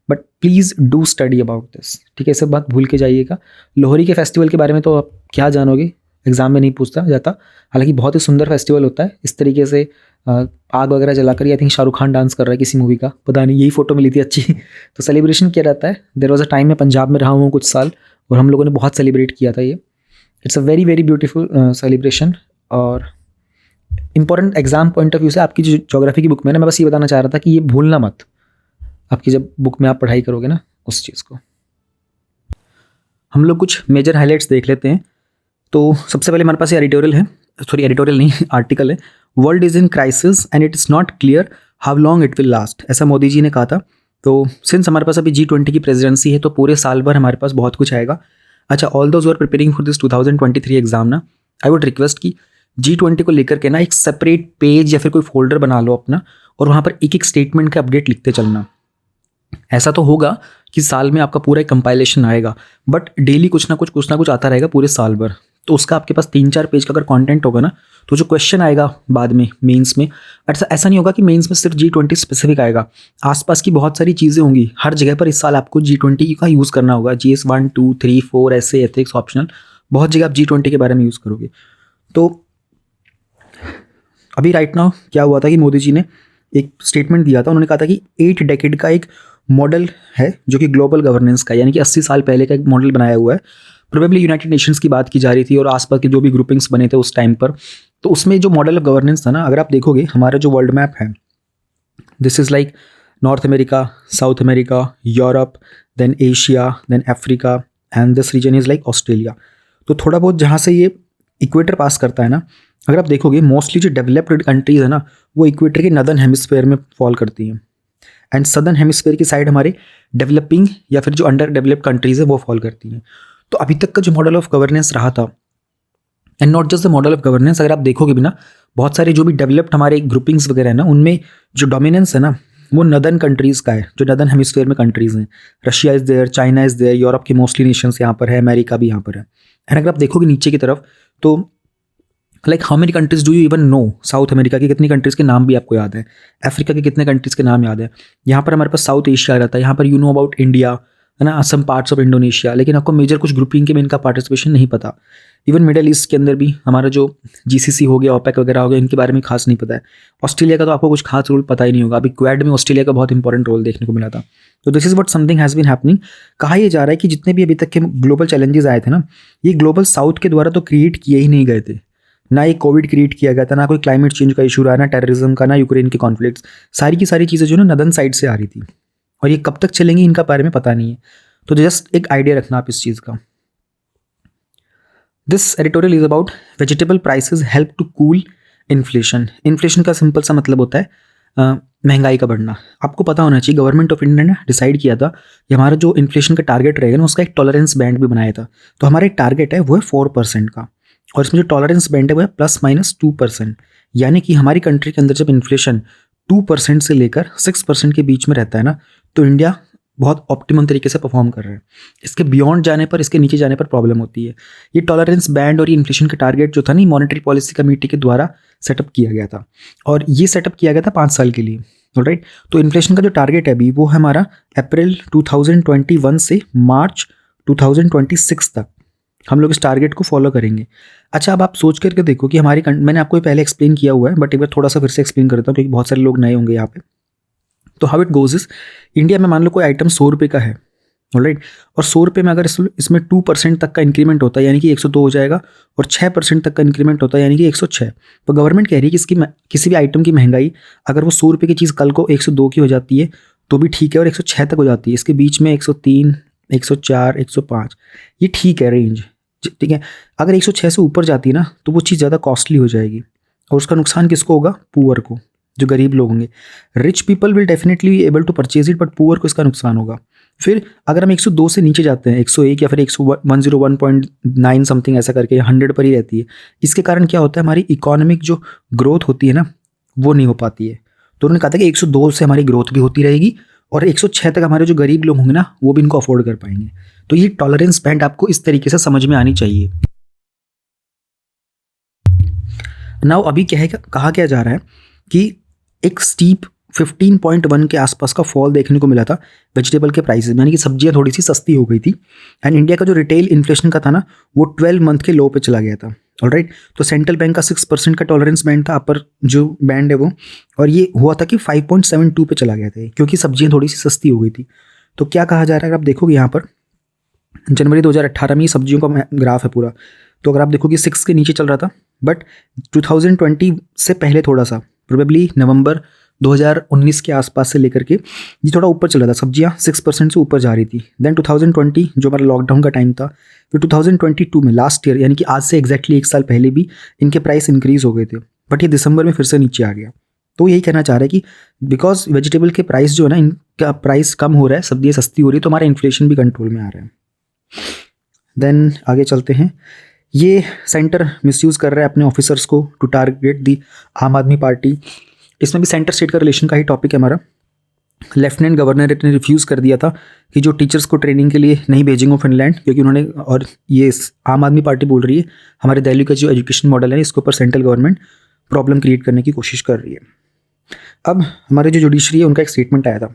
but please do study about this, ठीक है, सब बात भूल के जाइएगा। लोहरी के फेस्टिवल के बारे में तो आप क्या जानोगे, एग्जाम में नहीं पूछता जाता, हालांकि बहुत ही सुंदर फेस्टिवल होता है। इस तरीके से आग वगैरह जलाकर, I think Shahrukh Khan dance कर रहा है किसी मूवी का, पता नहीं, यही फोटो मिली थी अच्छी। तो सेलिब्रेशन किया रहता है। देयर वाज अ टाइम में पंजाब में रहा हूँ कुछ साल, और हम लोगों ने बहुत सेलिब्रेट किया था ये। It's a very very beautiful celebration. और important exam point of view से आपकी जो ज्योग्राफी की बुक में ना, मैं बस ये बताना चाह रहा था कि ये भूलना मत, आपकी जब बुक में आप पढ़ाई करोगे ना, उस चीज़ को। हम लोग कुछ मेजर हाइलाइट्स देख लेते हैं। तो सबसे पहले हमारे पास ये एडिटोरियल है, सॉरी एडिटोरियल नहीं आर्टिकल है, world is in crisis and it is not clear how long it will last, ऐसा मोदी जी ने कहा था। तो सिंस हमारे पास अभी G20 की प्रेसिडेंसी है तो पूरे साल भर हमारे पास बहुत कुछ आएगा। अच्छा, all those are preparing for this 2023 exam ना, आई वुड रिक्वेस्ट कि G20 को लेकर के ना एक सेपरेट पेज या फिर कोई फोल्डर बना लो अपना, और वहाँ पर एक एक स्टेटमेंट का अपडेट लिखते चलना। ऐसा तो होगा कि साल में आपका पूरा एक कंपाइलेशन आएगा, बट डेली कुछ ना कुछ आता रहेगा पूरे साल भर। तो उसका आपके पास 3-4 पेज का अगर कंटेंट होगा ना, तो जो क्वेश्चन आएगा बाद में मेंस में, ऐसा नहीं होगा कि मेंस में सिर्फ G20 स्पेसिफिक आएगा, आसपास की बहुत सारी चीज़ें होंगी। हर जगह पर इस साल आपको G20 का यूज़ करना होगा। GS 1, 2, 3, 4 ऐसे एथिक्स ऑप्शनल, बहुत जगह आप G20 के बारे में यूज़ करोगे। तो अभी राइट नाउ क्या हुआ था कि मोदी जी ने एक स्टेटमेंट दिया था। उन्होंने कहा था कि 8 डेकेड का एक मॉडल है जो कि ग्लोबल गवर्नेंस का, यानी कि 80 साल पहले का एक मॉडल बनाया हुआ है। प्रोबेबली यूनाइटेड नेशंस की बात की जा रही थी और आसपास के जो भी ग्रुपिंग्स बने थे उस टाइम पर। तो उसमें जो मॉडल ऑफ गवर्नेंस था ना, अगर आप देखोगे हमारा जो वर्ल्ड मैप है, this is like North America, South America, Europe, then Asia, then Africa, and this region is like Australia. तो थोड़ा बहुत जहाँ से ये इक्वेटर पास करता है ना, अगर आप देखोगे मोस्टली जो डेवलप्ड कंट्रीज़ है ना, वो इक्वेटर के नदर्न हेमिस्फीयर में फॉल करती हैं, एंड सदर्न हेमिस्फीयर की साइड हमारे डेवलपिंग या फिर जो अंडर डेवलप्ड कंट्रीज़ है वो फॉल करती हैं। तो अभी तक का जो मॉडल ऑफ गवर्नेंस रहा था, and not just the model of governance, अगर आप देखोगे भी ना, बहुत सारे जो भी डेवलप्ड हमारे ग्रुपिंग्स वगैरह है ना, उनमें जो डोमिनेंस है ना वो नदर्न कंट्रीज़ का है, जो नदर्न हेमिस्फीयर में कंट्रीज़ हैं। Russia is there, China is there, Europe के मोस्टली नेशंस यहाँ पर है, अमेरिका भी यहाँ पर है। एंड अगर आप देखोगे नीचे की तरफ तो like how many countries do you even know, south America की कितनी कंट्रीज़ के नाम भी आपको याद है, अफ्रीका के कितने कंट्रीज़ के नाम याद है। यहाँ पर हमारे पास साउथ एशिया रहता है, यहाँ पर यू नो अबाउट इंडिया है ना, सम पार्ट्स ऑफ इंडोनेशिया, लेकिन आपको मेजर कुछ ग्रुपिंग के में इनका पार्टिसिपेशन नहीं पता। इवन मिडल ईस्ट के अंदर भी हमारा जो GCC हो गया, ओपेक वगैरह हो गया, इनके बारे में खास नहीं पता है। ऑस्ट्रेलिया का तो आपको कुछ खास रोल पता ही नहीं होगा। अभी क्वाड में ऑस्ट्रेलिया का बहुत इंपॉर्टेंट रोल देखने को मिला था। तो this is what something has been happening. कहा यह जा रहा है कि जितने भी अभी तक के ग्लोबल चैलेंजेस आए थे ना, ये ग्लोबल साउथ के द्वारा तो क्रिएट किए ही नहीं गए थे। ना ये कोविड क्रिएट किया गया था, ना कोई क्लाइमेट चेंज का इशू रहा, ना टेररिज्म का, ना यूक्रेन के कॉन्फ्लिक्ट्स। सारी की सारी चीज़ें जो ना नदर्न साइड से आ रही थी, और ये कब तक चलेंगी इनका बारे में पता नहीं है। तो जस्ट एक आइडिया रखना आप इस चीज़ का। This editorial is about vegetable prices help to cool inflation. Inflation का सिंपल सा मतलब होता है महंगाई का बढ़ना। आपको पता होना चाहिए गवर्नमेंट ऑफ इंडिया ने डिसाइड किया था कि हमारा जो इन्फ्लेशन का टारगेट रहेगा ना, उसका एक टॉलरेंस बैंड भी बनाया था। तो हमारा एक टारगेट है वो है 4% का, और इसमें जो टॉलरेंस बैंड है वो है ±2%। यानी कि हमारी कंट्री के अंदर जब इन्फ्लेशन 2% से लेकर 6% के बीच में रहता है ना, तो इंडिया बहुत ऑप्टिमम तरीके से परफॉर्म कर रहे हैं। इसके बियॉन्ड जाने पर, इसके नीचे जाने पर प्रॉब्लम होती है। ये टॉलरेंस बैंड और ये इन्फ्लेशन का टारगेट जो था ना, मॉनेटरी पॉलिसी कमेटी के द्वारा सेटअप किया गया था, और ये सेटअप किया गया था 5 साल के लिए। ऑलराइट, तो इन्फ्लेशन का जो टारगेट है अभी वो है हमारा अप्रैल 2021 से मार्च 2026 तक हम लोग इस टारगेट को फॉलो करेंगे। अच्छा, अब आप सोच करके देखो कि हमारी मैंने आपको पहले एक्सप्लेन किया हुआ है, बट एक बार थोड़ा सा फिर से एक्सप्लेन करता हूँ क्योंकि बहुत सारे लोग नए होंगे यहाँ पे। तो how it goes is, India में मान लो कोई आइटम 100 रुपये का है, ऑलराइट, और 100 रुपये में अगर इसमें 2% तक का इंक्रीमेंट होता है यानी कि 102 हो जाएगा, और 6% तक का इंक्रीमेंट होता है यानी कि 106। तो गवर्नमेंट कह रही है कि इसकी किसी भी आइटम की महंगाई अगर वो 100 रुपये की चीज़ कल को 102 की हो जाती है तो भी ठीक है, और 106 तक हो जाती है, इसके बीच में 103, 104, 105 ये ठीक है रेंज, ठीक है। अगर 106 से ऊपर जाती है ना तो वो चीज़ ज़्यादा कॉस्टली हो जाएगी, और उसका नुकसान किसको होगा? पुअर को, जो गरीब लोग होंगे। Rich people will definitely able to purchase it, but poor को इसका नुकसान होगा। फिर अगर हम 102 से नीचे जाते हैं, 101 या फिर 101.9 समथिंग ऐसा करके 100 पर ही रहती है, इसके कारण क्या होता है, हमारी इकोनॉमिक जो ग्रोथ होती है ना वो नहीं हो पाती है। तो उन्होंने कहा था कि 102 से हमारी ग्रोथ भी होती रहेगी, और 106 तक हमारे जो गरीब लोग होंगे ना वो भी इनको अफोर्ड कर पाएंगे। तो ये टॉलरेंस बैंड आपको इस तरीके से समझ में आनी चाहिए। नाउ अभी क्या है, कहा क्या जा रहा है कि एक स्टीप 15.1 के आसपास का फॉल देखने को मिला था वेजिटेबल के प्राइसेस में, यानी कि सब्जियां थोड़ी सी सस्ती हो गई थी। एंड इंडिया का जो रिटेल इन्फ्लेशन का था ना वो 12 मंथ के लो पे चला गया था, ऑलराइट। तो सेंट्रल बैंक का 6% का टॉलरेंस बैंड था, अपर जो बैंड है वो, और ये हुआ था कि 5.72 पे चला गया था क्योंकि सब्जियां थोड़ी सी सस्ती हो गई थी। तो क्या कहा जा रहा है, अगर आप देखोगे यहाँ पर जनवरी 2018 में ये सब्जियों का ग्राफ है पूरा, तो अगर आप देखोगे 6 के नीचे चल रहा था, बट 2020 से पहले थोड़ा सा प्रोबेबली नवंबर 2019 के आसपास से लेकर के ये थोड़ा ऊपर चल रहा था, सब्जियाँ 6% से ऊपर जा रही थी। देन 2020 जो हमारा लॉकडाउन का टाइम था, फिर 2022 में लास्ट ईयर यानी कि आज से एग्जैक्टली 1 साल पहले भी इनके प्राइस इंक्रीज़ हो गए थे, बट ये दिसंबर में फिर से नीचे आ गया। तो यही कहना चाह रहा है कि बिकॉज वेजिटेबल के प्राइस जो है ना, इनका प्राइस कम हो रहा है, सब्जियाँ सस्ती हो रही है, तो हमारा इन्फ्लेशन भी कंट्रोल में आ रहा है। देन आगे चलते हैं। ये सेंटर मिसयूज़ कर रहा है अपने ऑफिसर्स को टू टारगेट दी आम आदमी पार्टी। इसमें भी सेंटर स्टेट का रिलेशन का ही टॉपिक है हमारा। लेफ्टिनेंट गवर्नर ने रिफ्यूज़ कर दिया था कि जो टीचर्स को ट्रेनिंग के लिए नहीं भेजेंगे फिनलैंड, क्योंकि उन्होंने, और ये आम आदमी पार्टी बोल रही है हमारे दिल्ली का जो एजुकेशन मॉडल है इसके ऊपर सेंट्रल गवर्नमेंट प्रॉब्लम क्रिएट करने की कोशिश कर रही है। अब हमारे जो जुडिशरी है उनका एक स्टेटमेंट आया था।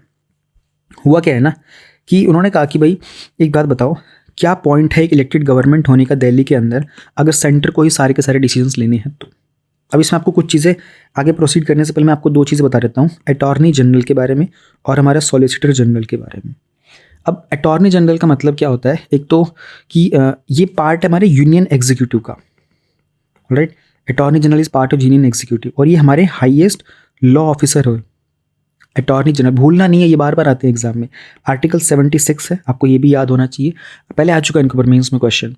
हुआ क्या है ना कि उन्होंने कहा कि भाई एक बात बताओ, क्या पॉइंट है एक इलेक्टेड गवर्नमेंट होने का दिल्ली के अंदर अगर सेंटर को ही सारे के सारे डिसीजंस लेने हैं तो। अब इसमें आपको कुछ चीज़ें आगे प्रोसीड करने से पहले मैं आपको 2 चीज़ें बता देता हूँ, अटॉर्नी जनरल के बारे में और हमारा सॉलिसिटर जनरल के बारे में। अब अटॉर्नी जनरल का मतलब क्या होता है, एक तो कि ये पार्ट है हमारे यूनियन एग्जीक्यूटिव का, right. Attorney general is part of union executive और ये हमारे हाईएस्ट लॉ ऑफिसर हो। अटॉर्नी जनरल भूलना नहीं है, ये बार बार आते हैं एग्जाम में। आर्टिकल 76 है, आपको ये भी याद होना चाहिए, पहले आ चुका है इनके ऊपर मेंस में क्वेश्चन।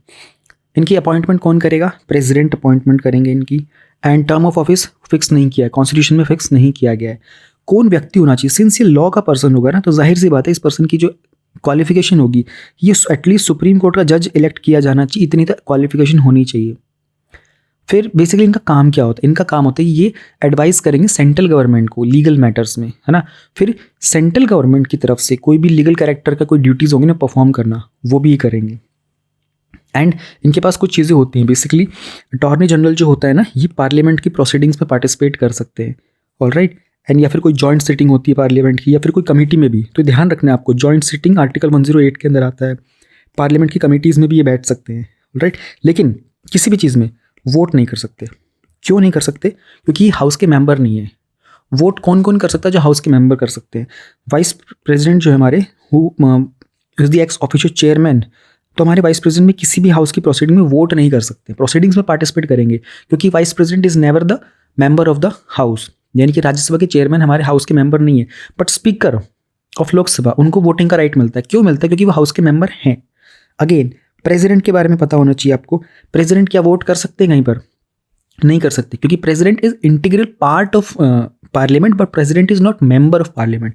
इनकी अपॉइंटमेंट कौन करेगा, प्रेसिडेंट अपॉइंटमेंट करेंगे इनकी। And term of office fix नहीं किया है, कॉन्स्टिट्यूशन में फिक्स नहीं किया गया है। कौन व्यक्ति होना चाहिए, सिंस ये लॉ का पर्सन होगा ना, तो जाहिर सी बात है इस पर्सन की जो क्वालिफिकेशन होगी, ये एटलीस्ट सुप्रीम कोर्ट का जज इलेक्ट किया जाना चाहिए, इतनी तक क्वालिफिकेशन होनी चाहिए। फिर बेसिकली इनका काम क्या होता है, इनका काम होता है ये एडवाइस करेंगे सेंट्रल गवर्नमेंट को लीगल मैटर्स में, है ना। फिर सेंट्रल गवर्नमेंट की तरफ से कोई भी लीगल कैरेक्टर का कोई ड्यूटीज़ होंगी ना परफॉर्म करना, वो भी करेंगे। एंड इनके पास कुछ चीज़ें होती हैं, बेसिकली अटॉर्नी जनरल जो होता है ना, ये पार्लियामेंट की प्रोसीडिंग्स में पार्टिसिपेट कर सकते हैं, ऑलराइट। एंड या फिर कोई जॉइंट सिटिंग होती है पार्लियामेंट की, या फिर कोई कमेटी में भी, तो ध्यान रखना है आपको, जॉइंट सिटिंग आर्टिकल 108 के अंदर आता है। पार्लियामेंट की कमेटीज़ में भी ये बैठ सकते हैं, राइट। लेकिन किसी भी चीज़ में वोट नहीं कर सकते। क्यों नहीं कर सकते, क्योंकि हाउस के मेंबर नहीं है। वोट कौन कौन कर सकता है, जो हाउस के मेंबर कर सकते हैं। वाइस प्रेसिडेंट जो है हमारे, who is the x official chairman, तो हमारे वाइस प्रेसिडेंट में किसी भी हाउस की प्रोसीडिंग में वोट नहीं कर सकते, प्रोसीडिंग्स में पार्टिसिपेट करेंगे, क्योंकि vice president is never the member of the house, यानी कि राज्यसभा के चेयरमैन हमारे हाउस के मेंबर नहीं है। बट स्पीकर ऑफ लोकसभा, उनको वोटिंग का राइट मिलता है। क्यों मिलता है, क्योंकि वो हाउस के मेंबर हैं। अगेन प्रेसिडेंट के बारे में पता होना चाहिए आपको, प्रेसिडेंट क्या वोट कर सकते हैं कहीं पर, नहीं कर सकते, क्योंकि president is integral part of parliament, but president is not member of parliament.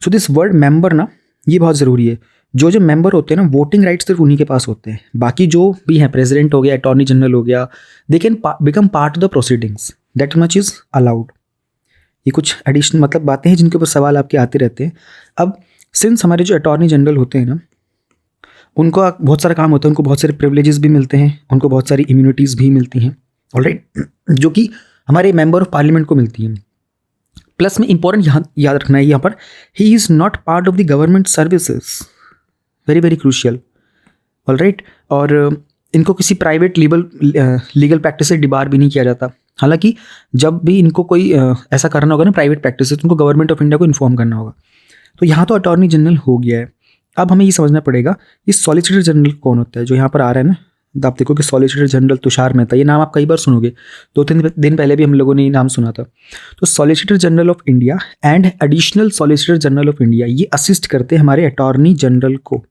So this word member ना, ये बहुत ज़रूरी है। जो मेंबर होते हैं ना, वोटिंग राइट्स सिर्फ उन्हीं के पास होते हैं। बाकी जो भी हैं, प्रेसिडेंट हो गया, अटॉर्नी जनरल हो गया, they can become part of the proceedings, that much is allowed. ये कुछ एडिशनल मतलब बातें हैं जिनके ऊपर सवाल आपके आते रहते हैं। अब सिंस हमारे जो अटॉर्नी जनरल होते हैं ना, उनको बहुत सारा काम होता है, उनको बहुत सारे प्रिविलेजेस भी मिलते हैं, उनको बहुत सारी इम्यूनिटीज़ भी मिलती हैं, ऑलराइट, जो कि हमारे मेंबर ऑफ पार्लियामेंट को मिलती हैं। प्लस में इंपॉर्टेंट यहाँ याद रखना है, यहाँ पर he is not part of the government services, very very crucial, alright. और इनको किसी प्राइवेट लीगल प्रैक्टिस से डिबार भी नहीं किया जाता। हालांकि जब भी इनको कोई ऐसा करना होगा ना प्राइवेट प्रैक्टिस से, तो उनको गवर्नमेंट ऑफ इंडिया को इन्फॉर्म करना होगा। तो यहाँ तो अटॉर्नी जनरल हो गया है। अब हमें ये समझना पड़ेगा ये सॉलिसिटर जनरल कौन होता है, जो यहाँ पर आ रहा है ना। आप देखो कि सॉलिसिटर जनरल तुषार मेहता, ये नाम आप कई बार सुनोगे, 2-3 दिन पहले भी हम लोगों ने ये नाम सुना था। तो solicitor general of India and additional solicitor general of India, ये असिस्ट करते हैं हमारे अटॉर्नी जनरल को,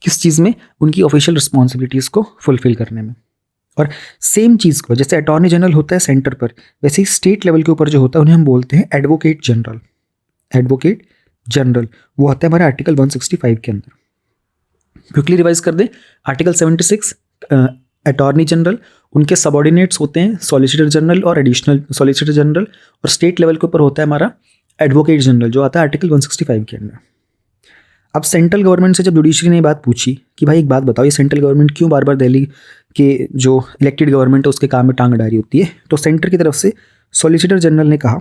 किस चीज़ में, उनकी ऑफिशियल रिस्पॉन्सिबिलिटीज़ को फुलफिल करने में। और सेम चीज़ को, जैसे अटॉर्नी जनरल होता है सेंटर पर, वैसे ही स्टेट लेवल के ऊपर जो होता है उन्हें हम बोलते हैं एडवोकेट जनरल। एडवोकेट जनरल वो आता है हमारे आर्टिकल 165 के अंदर। क्विकली रिवाइज कर दें, आर्टिकल 76 अटॉर्नी जनरल, उनके सबऑर्डिनेट्स होते हैं सॉलिसिटर जनरल और एडिशनल सॉलिसिटर जनरल, और स्टेट लेवल के ऊपर होता है हमारा एडवोकेट जनरल, जो आता है आर्टिकल 165 के अंदर। अब सेंट्रल गवर्नमेंट से जब जुडिशरी ने बात पूछी कि भाई एक बात बताओ, ये सेंट्रल गवर्नमेंट क्यों बार बार दिल्ली के जो इलेक्टेड गवर्नमेंट है उसके काम में टांग अड़ा होती है, तो सेंटर की तरफ से सॉलिसिटर जनरल ने कहा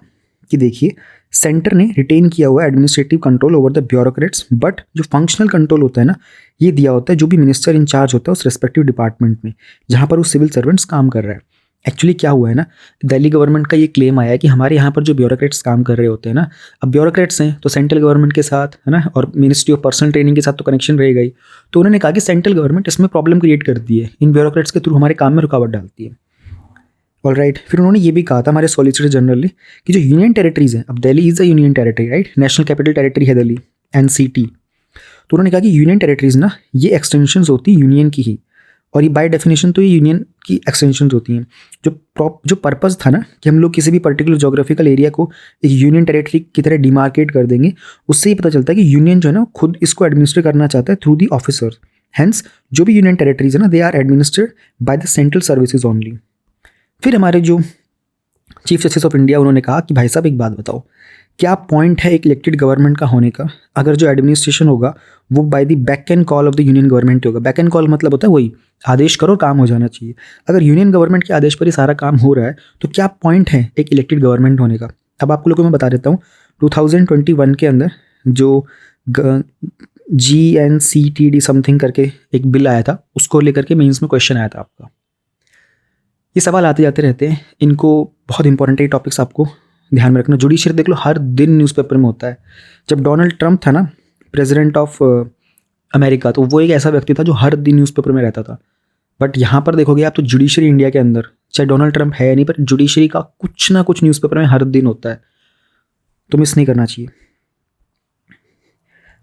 कि देखिए, सेंटर ने रिटेन किया हुआ administrative control over the bureaucrats, but जो फंक्शनल कंट्रोल होता है ना, ये दिया होता है जो भी मिनिस्टर इंचार्ज होता है उस रेस्पेक्टिव डिपार्टमेंट में जहाँ पर वो सिविल सर्वेंट्स काम कर रहा है। एक्चुअली क्या हुआ है ना, दिल्ली गवर्नमेंट का ये क्लेम आया है कि हमारे यहाँ पर जो ब्यूरोक्रेट्स काम कर रहे होते हैं ना, अब ब्यूरोक्रेट्स हैं तो सेंट्रल गवर्नमेंट के साथ, है ना, और मिनिस्ट्री ऑफ पर्सनल ट्रेनिंग के साथ तो कनेक्शन रहेगा ही। तो उन्होंने कहा कि सेंट्रल गवर्नमेंट इसमें प्रॉब्लम क्रिएट करती है, इन ब्यूरोक्रेट्स के थ्रू हमारे काम में रुकावट डालती है। ऑलराइट, फिर उन्होंने ये भी कहा था हमारे सॉलिसिटर जनरल ने कि जो यूनियन टेरिटरीज हैं, अब Delhi is a union territory right, national capital territory है दिल्ली, एनसीटी। तो उन्होंने कहा कि यूनियन टेरिटरीज ना ये एक्सटेंशंस होती हैं यूनियन की ही, और ये बाय डेफिनेशन तो ये यूनियन की एक्सटेंशंस होती हैं। जो पर्पज़ था ना कि हम लोग किसी भी पर्टिकुलर जोग्राफिकल एरिया को एक यूनियन टेरिटरी की तरह डिमार्केट कर देंगे, उससे ही पता चलता है कि यूनियन जो है ना खुद इसको एडमिनिस्टर करना चाहता है थ्रू दी ऑफिसर्स। हेंस जो भी यूनियन टेरिटरीज है ना, they are administered by the central services only. फिर हमारे जो चीफ जस्टिस ऑफ इंडिया, उन्होंने कहा कि भाई साहब एक बात बताओ, क्या पॉइंट है एक इलेक्टेड गवर्नमेंट का होने का अगर जो एडमिनिस्ट्रेशन होगा वो by the back and call of the union government होगा। बैक एंड कॉल मतलब होता है वही आदेश करो काम हो जाना चाहिए। अगर यूनियन गवर्नमेंट के आदेश पर ही सारा काम हो रहा है तो क्या पॉइंट है एक इलेक्टेड गवर्नमेंट होने का। अब आपको लोगों को मैं बता देता हूँ, 2021 के अंदर जो GNCTD समथिंग करके एक बिल आया था, उसको लेकर के मेंस में क्वेश्चन आया था आपका। ये सवाल आते जाते रहते हैं, इनको बहुत इंपॉर्टेंट है टॉपिक्स, आपको ध्यान में रखना। जुडिशरी देख लो, हर दिन न्यूज़पेपर में होता है। जब डोनाल्ड ट्रंप था ना प्रेसिडेंट ऑफ अमेरिका, तो वो एक ऐसा व्यक्ति था जो हर दिन न्यूज़पेपर में रहता था। बट यहाँ पर देखोगे आप तो जुडिशरी इंडिया के अंदर, चाहे डोनाल्ड ट्रंप है या नहीं, पर जुडिशरी का कुछ ना कुछ न्यूज़पेपर में हर दिन होता है, तो मिस नहीं करना चाहिए।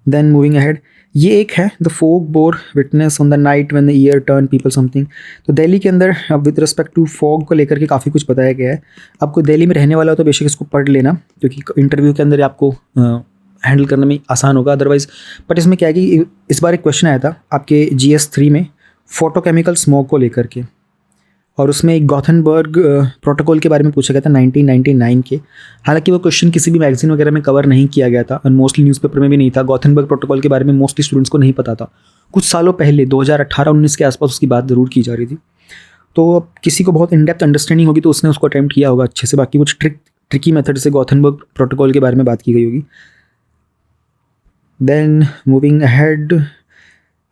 देन मूविंग अहेड, ये एक है the folk bore witness on the night when the year turn people something. तो दिल्ली के अंदर विद रिस्पेक्ट टू फॉग को लेकर के काफ़ी कुछ बताया गया है। आपको दिल्ली में रहने वाला हो तो बेशक इसको पढ़ लेना, क्योंकि इंटरव्यू के अंदर आपको हैंडल करने में आसान होगा अदरवाइज। बट इसमें क्या है कि इस बार एक क्वेश्चन आया था आपके GS3 में फोटोकेमिकल स्मोक को लेकर के, और उसमें एक गॉथनबर्ग प्रोटोकॉल के बारे में पूछा गया था 1999 के। हालांकि वो क्वेश्चन किसी भी मैगजीन वगैरह में कवर नहीं किया गया था और मोस्टली न्यूज़पेपर में भी नहीं था। गॉथनबर्ग प्रोटोकॉल के बारे में मोस्टली स्टूडेंट्स को नहीं पता था। कुछ सालों पहले 2018-19 के आसपास उसकी बात ज़रूर की जा रही थी। तो अब किसी को बहुत इन डेप्थ अंडरस्टैंडिंग होगी तो उसने उसको अटैम्प्ट किया होगा अच्छे से, बाकी कुछ ट्रिकी मेथड से गॉथनबर्ग प्रोटोकॉल के बारे में बात की गई होगी। Then moving ahead,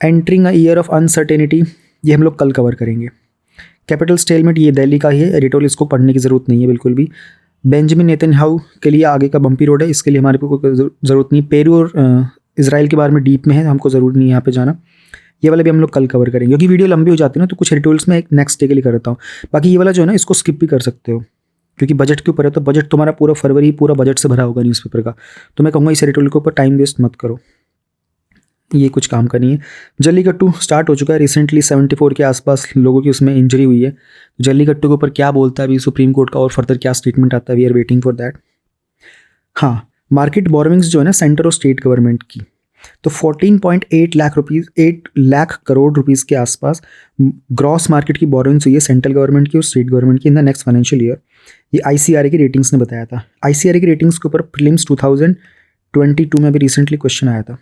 entering a year of uncertainty, ये हम लोग कल कवर करेंगे। कैपिटल स्टेलमेंट, ये दिल्ली का ही है, एडिटोरियल इसको पढ़ने की ज़रूरत नहीं है बिल्कुल भी। बेंजामिन नेतन्याहू के लिए आगे का बम्पी रोड है, इसके लिए हमारे को कोई ज़रूरत नहीं। पेरू और इसराइल के बारे में डीप में है, हमको ज़रूरी नहीं यहाँ पे जाना। ये वाला भी हम लोग कल कवर करेंगे, क्योंकि वीडियो लंबी हो जाती है ना, तो कुछ एडिटोरियल्स में एक नेक्स्ट डे के लिए करता हूँ। बाकी ये वाला जो है ना, इसको स्किप भी कर सकते हो, क्योंकि बजट के ऊपर है। तो बजट तुम्हारा पूरा फरवरी पूरा बजट से भरा होगा न्यूज़पेपर का, तो मैं कहूँगा इस एडिटोरियल के ऊपर टाइम वेस्ट मत करो, ये कुछ काम का नहीं है। जल्लीकट्टू स्टार्ट हो चुका है रिसेंटली, 74 के आसपास लोगों की उसमें इंजरी हुई है। जल्लीकट्टू के ऊपर क्या बोलता है अभी सुप्रीम कोर्ट का और फर्दर क्या स्टेटमेंट आता है, we are waiting for that. हाँ, मार्केट बोरोविंग्स जो है ना सेंटर और स्टेट गवर्नमेंट की, तो 14.8 लाख करोड़ रुपीज़ के आसपास ग्रॉस मार्केट की बोरोविंग्स हुई है सेंट्रल गवर्नमेंट की और स्टेट गवर्नमेंट की in the next financial year. ये ICRA की रेटिंग्स ने बताया था। ICRA की रेटिंग्स के ऊपर प्रीलिम्स 2022 में भी रिसेंटली क्वेश्चन आया था।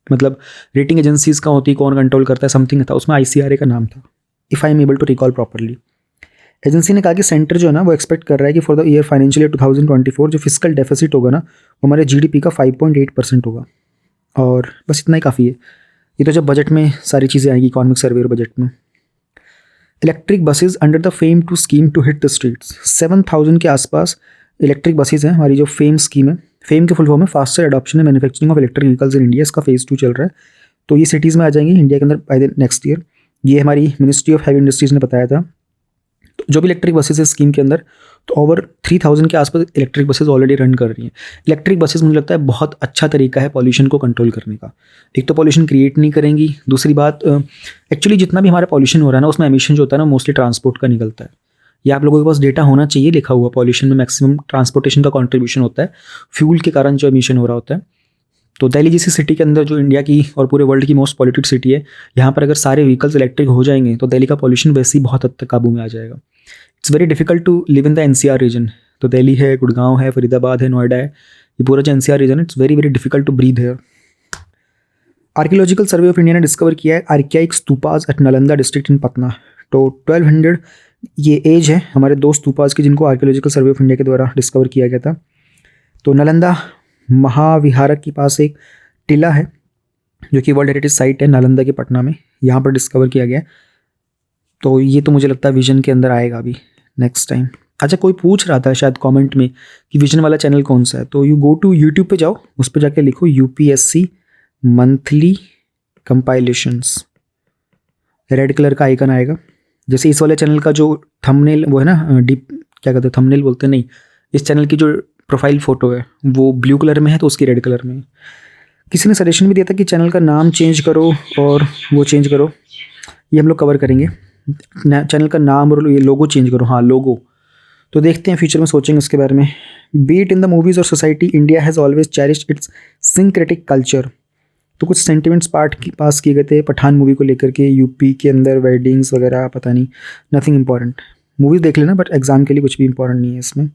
मतलब रेटिंग एजेंसीज का होती, कौन कंट्रोल करता है, समथिंग था, उसमें ICRA का नाम था, if I am able to recall properly. Agency ने कहा कि सेंटर जो है ना वो एक्सपेक्ट कर रहा है कि for the year financial year 2024 जो फिस्कल डेफिसिट होगा ना वो हमारे GDP का 5.8% होगा, और बस इतना ही काफ़ी है। ये तो जब बजट में सारी चीज़ें आएंगी, इकोनॉमिक सर्वे और बजट में। Electric buses under the FAME two scheme to hit the streets, 7,000 के आसपास इलेक्ट्रिक बसेज हैं हमारी जो फेम स्कीम है। फेम के फुल फॉर्म है faster adoption and manufacturing of electric vehicles in India, इसका फेज़ 2 चल रहा है। तो ये सिटीज़ में आ जाएंगी इंडिया के अंदर बाय द नेक्स्ट ईयर, ये हमारी मिनिस्ट्री ऑफ हैवी इंडस्ट्रीज़ ने बताया था। तो जो भी इलेक्ट्रिक बसेज है स्कीम के अंदर, तो ओवर 3,000 के आसपास इलेक्ट्रिक बसेज ऑलरेडी रन कर रही हैं। इलेक्ट्रिक बसेज मुझे लगता है बहुत अच्छा तरीका है पॉल्यूशन को कंट्रोल करने का। एक तो पॉल्यूशन क्रिएट नहीं करेंगी, दूसरी बात एक्चुअली जितना भी हमारा पॉल्यूशन हो रहा है ना उसमें एमिशन जो होता है ना मोस्टली ट्रांसपोर्ट का निकलता है। ये आप लोगों के पास डेटा होना चाहिए लिखा हुआ, पॉल्यूशन में मैक्सिमम ट्रांसपोर्टेशन का कॉन्ट्रीब्यूशन होता है, फ्यूल के कारण जो एमिशन हो रहा होता है। तो दिल्ली जैसी सिटी के अंदर जो इंडिया की और पूरे वर्ल्ड की मोस्ट पॉल्यूटेड सिटी है, यहाँ पर अगर सारे व्हीकल्स इलेक्ट्रिक हो जाएंगे तो दिल्ली का पॉल्यूशन वैसे ही बहुत हद तक काबू में आ जाएगा। It's very difficult to live in the NCR region. तो दिल्ली है, गुड़गांव है, फरीदाबाद है, नोएडा है, ये पूरा जो NCR रीजन है, it's very very difficult to breathe है। आर्कियोलॉजिकल सर्वे ऑफ इंडिया ने डिस्कवर किया है archaic stupas at Nalanda district in Patna. तो 1200 ये एज है हमारे 2 स्तूपाज की जिनको आर्कियोलॉजिकल सर्वे ऑफ इंडिया के द्वारा डिस्कवर किया गया था। तो नालंदा महाविहारक के पास एक टिला है जो कि वर्ल्ड हेरिटेज साइट है नालंदा के पटना में, यहाँ पर डिस्कवर किया गया। तो ये तो मुझे लगता है विजन के अंदर आएगा अभी नेक्स्ट टाइम। अच्छा, कोई पूछ रहा था शायद कमेंट में कि विजन वाला चैनल कौन सा है, तो यू गो टू यूट्यूब पे जाओ, उस पर जाके लिखो UPSC monthly compilations, red colour का आइकन आएगा, जैसे इस वाले चैनल का जो थंबनेल वो है ना, डीप क्या कहते हैं, थंबनेल बोलते हैं नहीं, इस चैनल की जो प्रोफाइल फ़ोटो है वो ब्लू कलर में है तो उसकी रेड कलर में है। किसी ने सजेशन भी दिया था कि चैनल का नाम चेंज करो और वो चेंज करो, ये हम लोग कवर करेंगे। चैनल का नाम और ये लोगो चेंज करो, हाँ लोगो, तो देखते हैं फ्यूचर में सोचेंगे उसके बारे में। बीट इन द मूवीज़ और society, India has always cherished it's syncretic culture. तो कुछ सेंटिमेंट्स पास किए गए थे पठान मूवी को लेकर के, यूपी के अंदर वेडिंग्स वगैरह, पता नहीं, नथिंग इंपॉर्टेंट, मूवीज़ देख लेना बट एग्जाम के लिए कुछ भी इंपॉर्टेंट नहीं है इसमें।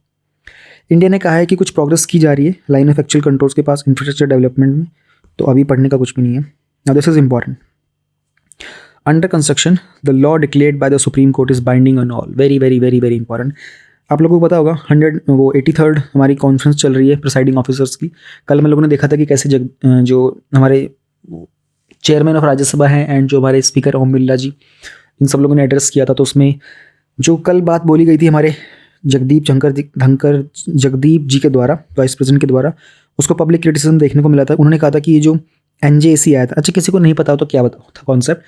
इंडिया ने कहा है कि कुछ प्रोग्रेस की जा रही है लाइन ऑफ एक्चुअल कंट्रोल्स के पास इंफ्रास्ट्रक्चर डेवलपमेंट में, तो अभी पढ़ने का कुछ भी नहीं है। Now this is important. Under construction the law declared by the supreme court is binding on all, very very very very important. आप लोगों को पता होगा 83rd हमारी कॉन्फ्रेंस चल रही है प्रिसाइडिंग ऑफिसर्स की। कल हम लोगों ने देखा था कि कैसे जो हमारे चेयरमैन ऑफ राज्यसभा हैं एंड जो हमारे स्पीकर ओम बिरला जी, इन सब लोगों ने एड्रेस किया था। तो उसमें जो कल बात बोली गई थी हमारे जगदीप जी के द्वारा, वाइस प्रेसिडेंट के द्वारा, उसको पब्लिक क्रिटिसिज्म देखने को मिला था। उन्होंने कहा था कि ये जो NJAC आया था, अच्छा किसी को नहीं पता हो तो क्या बताओ था कॉन्सेप्ट,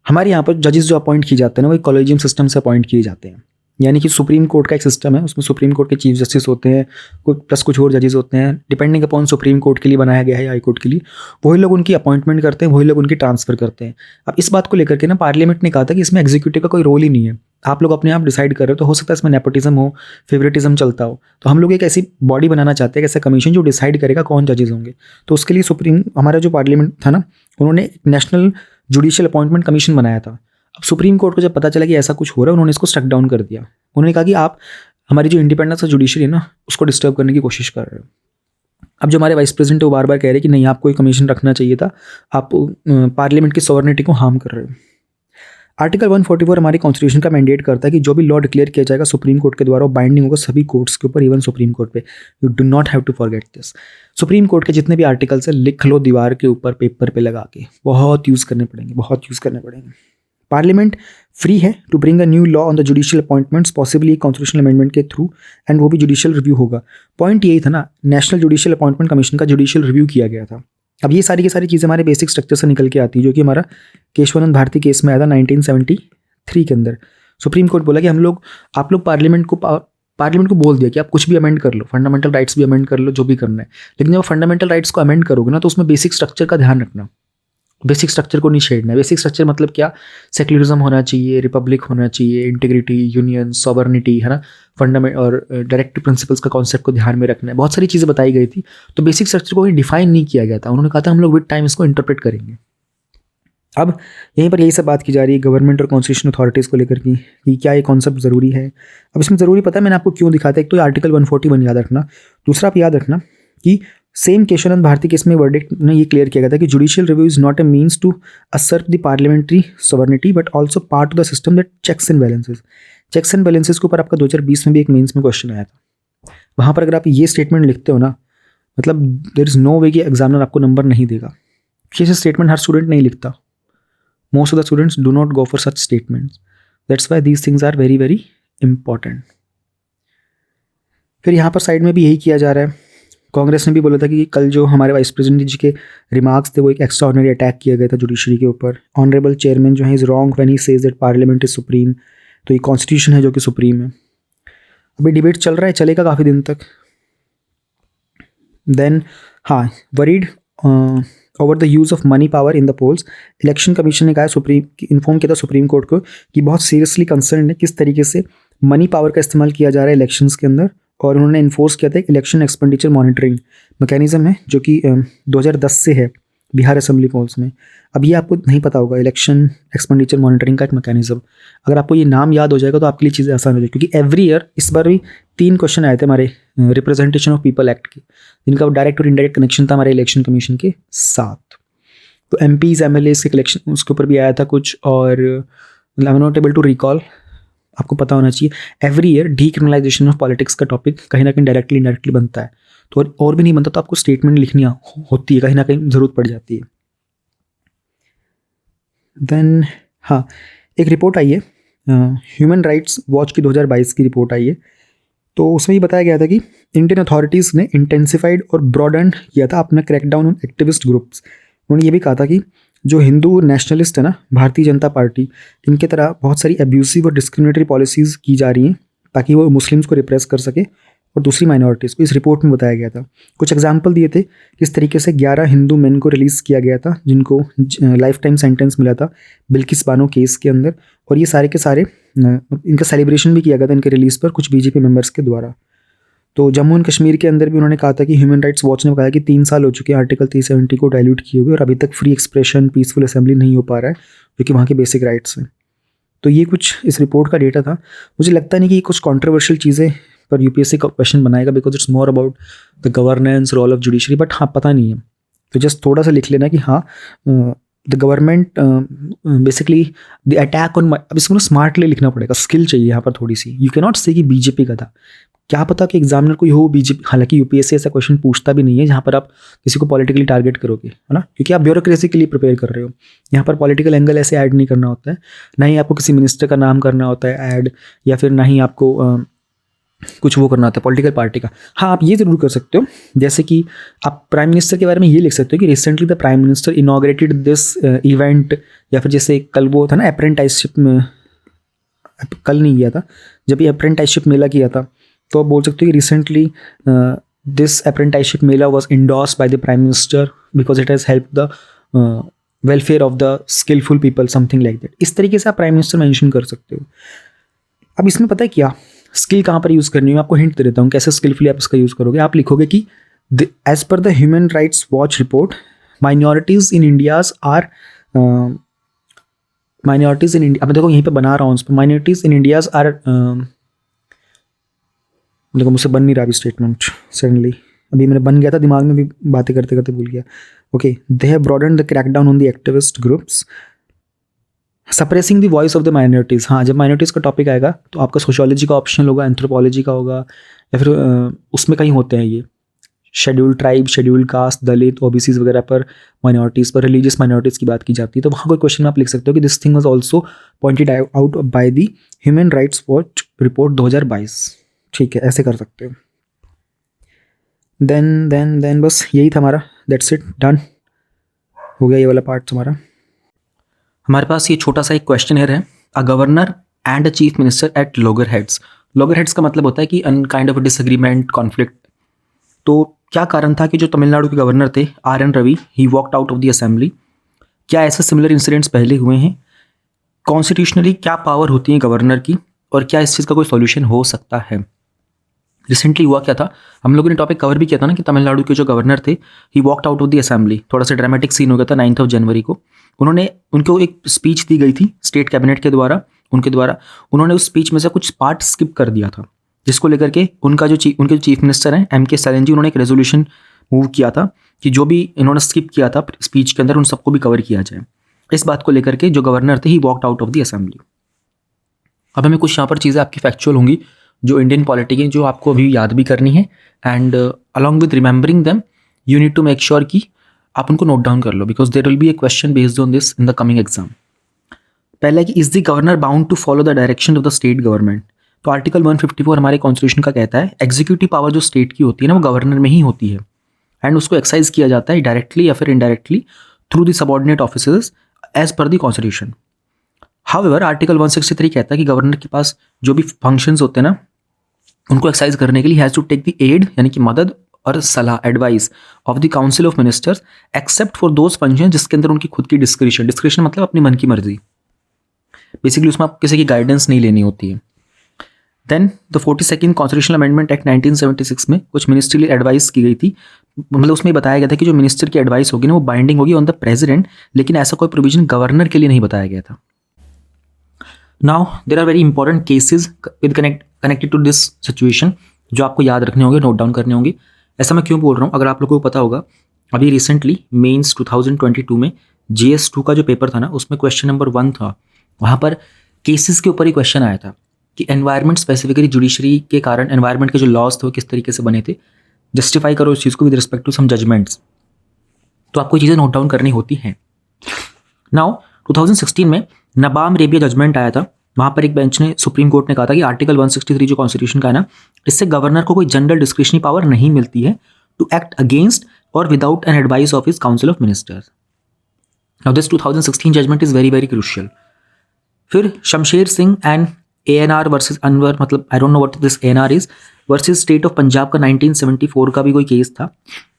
हमारे यहाँ पर जजेस जो अपॉइंट किए जाते हैं ना, वो कॉलेजियम सिस्टम से अपॉइंट किए जाते हैं। यानी कि सुप्रीम कोर्ट का एक सिस्टम है, उसमें सुप्रीम कोर्ट के चीफ जस्टिस होते हैं, प्लस कुछ और जजेस होते हैं, डिपेंडिंग अपॉन सुप्रीम कोर्ट के लिए बनाया गया है, हाई कोर्ट के लिए। वही लोग उनकी अपॉइंटमेंट करते हैं, वही लोग उनकी ट्रांसफ़र करते हैं। अब इस बात को लेकर के ना पार्लियामेंट ने कहा था कि इसमें एग्जीक्यूटिव का कोई रोल ही नहीं है, आप लोग अपने आप डिसाइड कर रहे हो। तो हो सकता है इसमें नेपोटिज्म हो, फेवरेटिज्म चलता हो, तो हम लोग एक ऐसी बॉडी बनाना चाहते हैं, एक ऐसा कमीशन जो डिसाइड करेगा कौन जजेस होंगे। तो उसके लिए हमारा जो पार्लियामेंट था ना, उन्होंने नेशनल जुडिशियल अपॉइंटमेंट कमीशन बनाया था। अब सुप्रीम कोर्ट को जब पता चला कि ऐसा कुछ हो रहा है, उन्होंने इसको स्ट्रक डाउन कर दिया। उन्होंने कहा कि आप हमारी जो इंडिपेंडेंस है जुडिशरी है ना, उसको डिस्टर्ब करने की कोशिश कर रहे हो। अब जो हमारे वाइस प्रेसिडेंट है वो बार बार कह रहे हैं कि नहीं, आपको एक कमीशन रखना चाहिए था, आप पार्लियामेंट की सॉवरेनिटी को हार्म कर रहे हो। आर्टिकल 144 हमारी कॉन्स्टिट्यूशन का मैंडेट करता है कि जो भी लॉ डिक्लेयर किया जाएगा सुप्रीम कोर्ट के द्वारा, वो बाइंडिंग होगा सभी कोर्ट्स के ऊपर, इवन सुप्रीम कोर्ट पे। You do not have to forget this. Supreme court के जितने भी आर्टिकल्स है लिख लो दीवार के ऊपर, पेपर पे लगा के, बहुत यूज़ करने पड़ेंगे, बहुत यूज़ करने पड़ेंगे। पार्लियामेंट फ्री है to bring a new law on the judicial appointments, possibly constitutional amendment के थ्रू, एंड वो भी जुडिशियल रिव्यू होगा। पॉइंट यही था ना, नेशनल जुडिशियल अपॉइंटमेंट कमीशन का जुडिशियल रिव्यू किया गया था। अब ये सारी की सारी चीज़ें हमारे बेसिक स्ट्रक्चर से निकल के आती है, जो कि हमारा केशवानंद भारती केस में आया था 1973 के अंदर। सुप्रीम कोर्ट बोला कि आप लोग पार्लियामेंट को बोल दिया कि आप कुछ भी अमेंड कर लो, फंडामेंटल राइट्स भी अमेंड कर लो, जो भी करना है, लेकिन जब फंडामेंटल राइट्स को अमेंड करोगे ना, तो उसमें बेसिक स्ट्रक्चर का ध्यान रखना। बेसिक स्ट्रक्चर को नहीं छेड़ना है। बेसिक स्ट्रक्चर मतलब क्या, सेक्युलरिज्म होना चाहिए, रिपब्लिक होना चाहिए, इंटीग्रिटी, यूनियन, सॉवरनिटी, है ना, फंडामेंट और डायरेक्टिव प्रिंसिपल्स का कॉन्सेप्ट को ध्यान में रखना है। बहुत सारी चीज़ें बताई गई थी, तो बेसिक स्ट्रक्चर को डिफाइन नहीं किया गया था। उन्होंने कहा था हम लोग विद टाइम इसको इंटरप्रेट करेंगे। अब यहीं पर यही सब बात की जा रही है गवर्नमेंट और कॉन्स्टिट्यूशन अथॉरिटीज़ को लेकर की, कि क्या ये कॉन्सेप्ट ज़रूरी है। अब इसमें ज़रूरी पता है मैंने आपको क्यों दिखाता है। एक तो आर्टिकल 141 याद रखना, दूसरा आप याद रखना कि सेम केशवानंद भारती केस में वर्डिक्ट ने ये क्लियर किया गया था कि judicial review is not a means to assert the parliamentary sovereignty but also part of the system that checks and balances. Checks and balances के ऊपर आपका 2020 में भी एक मेंस में क्वेश्चन आया था। वहाँ पर अगर आप ये स्टेटमेंट लिखते हो ना, मतलब देयर इज़ नो वे कि एग्जामिनर आपको नंबर नहीं देगा। ये स्टेटमेंट हर स्टूडेंट नहीं लिखता। Most of the students do not go for such statements. That's why these things are very very important. फिर यहाँ पर साइड में भी यही किया जा रहा है। कांग्रेस ने भी बोला था कि कल जो हमारे वाइस प्रेसिडेंट जी के रिमार्क्स थे वो एक एक्स्ट्रा ऑर्डिनरी अटैक किया गया था जुडिशरी के ऊपर। ऑनरेबल चेयरमैन जो है is wrong when he says that parliament is supreme. तो ये कॉन्स्टिट्यूशन है जो कि सुप्रीम है। अभी डिबेट चल रहा है, चलेगा काफ़ी दिन तक। देन हाँ, worried over the use of money power in the polls. Election commission ने कहा इन्फॉर्म किया था सुप्रीम कोर्ट को कि बहुत सीरियसली कंसर्न है किस तरीके से मनी पावर का इस्तेमाल किया जा रहा है इलेक्शंस के अंदर। और उन्होंने इन्फोर्स किया था एक इलेक्शन एक्सपेंडिचर मॉनिटरिंग मैकेनिज्म है जो कि 2010 से है बिहार असेंबली पोल्स में। अब ये आपको नहीं पता होगा, इलेक्शन एक्सपेंडिचर मॉनिटरिंग का एक मैकेनिज्म। अगर आपको ये नाम याद हो जाएगा तो आपके लिए चीज़ें आसान हो जाएगी, क्योंकि एवरी ईयर इस बार भी 3 क्वेश्चन आए थे हमारे रिप्रेजेंटेशन ऑफ पीपल एक्ट के, जिनका डायरेक्ट और इनडायरेक्ट कनेक्शन था हमारे इलेक्शन कमीशन के साथ। तो MPs MLAs के कलेक्शन उसके ऊपर भी आया था कुछ, और I am not able to recall. आपको पता होना चाहिए every year decriminalisation of politics का टॉपिक कहीं ना कहीं डायरेक्टली इनडायरेक्टली बनता है। तो और भी नहीं बनता तो आपको स्टेटमेंट लिखनी होती है, कहीं ना कहीं ज़रूरत पड़ जाती है। देन हाँ, एक रिपोर्ट आई है ह्यूमन राइट्स वॉच की 2022 की रिपोर्ट आई है। तो उसमें ये बताया गया था कि इंडियन अथॉरिटीज़ ने इंटेंसिफाइड और ब्रॉडन किया था अपना क्रैकडाउन ऑन एक्टिविस्ट ग्रुप्स। उन्होंने ये भी कहा था कि जो हिंदू नेशनलिस्ट है ना, भारतीय जनता पार्टी, इनके तरह बहुत सारी एब्यूसिव और डिस्क्रिमिनेटरी पॉलिसीज़ की जा रही हैं ताकि वो मुस्लिम्स को रिप्रेस कर सके और दूसरी माइनॉरिटीज़ को। इस रिपोर्ट में बताया गया था, कुछ एग्जाम्पल दिए थे किस तरीके से 11 हिंदू मेन को रिलीज़ किया गया था जिनको लाइफ टाइम सेंटेंस मिला था बिल्किस बानो केस के अंदर, और ये सारे के सारे इनका सेलिब्रेशन भी किया गया था इनके रिलीज़ पर कुछ बीजेपी मेंबर्स के द्वारा। तो जम्मू एंड कश्मीर के अंदर भी उन्होंने कहा था कि ह्यूमन राइट्स वॉच ने बताया कि 3 साल हो चुके हैं आर्टिकल 370 को डाइल्यूट किए हुए और अभी तक फ्री एक्सप्रेशन, पीसफुल असेंबली नहीं हो पा रहा है, जो कि वहाँ के बेसिक राइट्स हैं। तो ये कुछ इस रिपोर्ट का डेटा था। मुझे लगता नहीं कि कुछ कॉन्ट्रोवर्शियल चीज़ें पर यूपीएससी का क्वेश्चन बनाएगा, because it's more about the governance, role of judiciary, but हाँ पता नहीं है, तो जस्ट थोड़ा सा लिख लेना कि हाँ the government basically the attack on, अब इसको स्मार्टली लिखना पड़ेगा, स्किल चाहिए यहाँ पर थोड़ी सी। यू कैन नॉट से कि बीजेपी का था, क्या पता कि एग्जामिनर कोई हो बीजेपी, हालांकि यूपीएससी ऐसा क्वेश्चन पूछता भी नहीं है जहाँ पर आप किसी को पॉलिटिकली टारगेट करोगे, है ना, क्योंकि आप ब्यूरोक्रेसी के लिए प्रिपेयर कर रहे हो। यहाँ पर पॉलिटिकल एंगल ऐसे ऐड नहीं करना होता है, ना ही आपको किसी मिनिस्टर का नाम करना होता है ऐड, या फिर ना ही आपको कुछ वो करना होता है पॉलिटिकल पार्टी का। हाँ आप ये ज़रूर कर सकते हो, जैसे कि आप प्राइम मिनिस्टर के बारे में ये लिख सकते हो कि recently the prime minister inaugurated this event, या फिर जैसे कल वो था ना अप्रेंटाइसशिप में, कल नहीं गया था जब ये अप्रेंटाइसशिप मेला किया था, तो आप बोल सकते हो कि recently this apprenticeship mela was endorsed by the prime minister because it has help the welfare of the skilful people, something like that. इस तरीके से आप प्राइम मिनिस्टर मेंशन कर सकते हो। अब इसमें पता है क्या स्किल कहाँ पर यूज़ करनी है, मैं आपको हिंट दे देता हूँ कैसे स्किलफुली आप इसका यूज़ करोगे। आप लिखोगे कि as per the human rights watch report, minorities in India's are minorities in India, अब देखो यहीं पे बना रहा हूँ उस पर, माइनॉरिटीज़ इन इंडियाज आर, देखो मुझसे बन नहीं रहा अभी स्टेटमेंट सडनली, अभी मेरे बन गया था दिमाग में भी, बातें करते करते भूल गया। Okay, they have broadened the crackdown on the activist groups, suppressing the voice of the minorities. हाँ जब माइनॉरिटीज़ का टॉपिक आएगा तो आपका सोशियोलॉजी का ऑप्शनल होगा, एंथ्रोपोलॉजी का होगा, या फिर उसमें कहीं होते हैं ये शेड्यूल्ड ट्राइब, शेड्यूल्ड कास्ट, दलित, ओबीसीज वगैरह पर, माइनॉरिटीज़ पर, रिलीजियस माइनॉरिटीज़ की बात की जाती है, तो वहाँ कोई क्वेश्चन आप लिख सकते हो कि this thing was also pointed out by the human rights watch report 2022। ठीक है, ऐसे कर सकते हो। देन बस यही था हमारा, दैट्स इट, डन हो गया ये वाला पार्ट हमारा। हमारे पास ये छोटा सा एक क्वेश्चन है, a governor and a chief minister eight logger heads. Logger heads का मतलब होता है कि अन काइंड ऑफ डिसएग्रीमेंट, कॉन्फ्लिक्ट। तो क्या कारण था कि जो तमिलनाडु के गवर्नर थे RN Ravi, he walked out of the assembly. क्या ऐसे सिमिलर इंसिडेंट्स पहले हुए हैं? कॉन्स्टिट्यूशनली क्या पावर होती है गवर्नर की, और क्या इस चीज़ का कोई सॉल्यूशन हो सकता है? रिसेंटली हुआ क्या था, हम लोगों ने टॉपिक कवर भी किया था ना कि तमिलनाडु के जो गवर्नर थे, ही walked out of the assembly. थोड़ा सा ड्रामेटिक सीन हो गया था 9 जनवरी को। उनको एक स्पीच दी गई थी स्टेट कैबिनेट के द्वारा, उनके द्वारा उन्होंने उस स्पीच में से कुछ पार्ट स्किप कर दिया था, जिसको लेकर के उनके जो चीफ मिनिस्टर हैं MK स्टालिन जी, उन्होंने एक रेजोल्यूशन मूव किया था कि जो भी इन्होंने स्किप किया था स्पीच के अंदर उन सबको भी कवर किया जाए। इस बात को लेकर के जो गवर्नर थे ही walked out of the assembly. अब हमें कुछ यहाँ पर चीज़ें आपकी फैक्चुअल होंगी जो इंडियन पॉलिटिक है, जो आपको अभी याद भी करनी है, and along with remembering them you need to make sure कि आप उनको नोट डाउन कर लो, because there will be a question based on this in the coming exam. पहला है कि is the governor bound to follow the direction of the state government. तो article 154 हमारे कॉन्स्टिट्यूशन का कहता है एग्जीक्यूटिव पावर जो स्टेट की होती है ना, वो गवर्नर में ही होती है, एंड उसको एक्सरसाइज किया जाता है डायरेक्टली या फिर indirectly through the subordinate officers as per the constitution. However article 163 कहता है कि गवर्नर के पास जो भी फंक्शंस होते हैं ना, उनको एक्सरसाइज करने के लिए has to take the aid, यानी कि मदद और सलाह, advice of the council of ministers except for those function जिसके अंदर उनकी खुद की डिस्क्रिशन मतलब अपनी मन की मर्जी, बेसिकली उसमें आप किसी की गाइडेंस नहीं लेनी होती है। Then the 42nd constitutional amendment act 1976 में कुछ मिनिस्ट्रियल एडवाइस की गई थी, मतलब उसमें बताया गया था कि जो मिनिस्टर की एडवाइस होगी ना वो बाइंडिंग होगी ऑन द प्रेसिडेंट, लेकिन ऐसा कोई प्रोविजन गवर्नर के लिए नहीं बताया गया था। Now there are very important cases with connected to this situation जो आपको याद रखने होंगे, नोट डाउन करने होंगे। ऐसा मैं क्यों बोल रहा हूँ, अगर आप लोगों को पता होगा अभी रिसेंटली मेंस 2022 में GS2 का जो पेपर था ना, उसमें क्वेश्चन नंबर 1 था, वहाँ पर केसेस के ऊपर ही क्वेश्चन आया था कि एनवायरनमेंट स्पेसिफिकली जुडिशरी के कारण एनवायरनमेंट के जो लॉज थे वो किस तरीके से बने थे, जस्टिफाई करो इस चीज़ को with respect to some judgments. तो आपको चीज़ें नोट डाउन करनी होती हैं। नाउ 2016 में नबाम रेबिया जजमेंट आया था, वहाँ पर एक बेंच ने, सुप्रीम कोर्ट ने कहा था कि आर्टिकल 163 जो कॉन्स्टिट्यूशन का है ना, इससे गवर्नर को कोई जनरल डिस्क्रिशनरी पावर नहीं मिलती है टू एक्ट अगेंस्ट और without an advice of his council of ministers. Now this 2016 judgment is very very crucial. फिर Shamsher Singh and ANR versus Anwar, मतलब I don't know what this ANR is, versus state of Punjab का 1974 का भी कोई case था।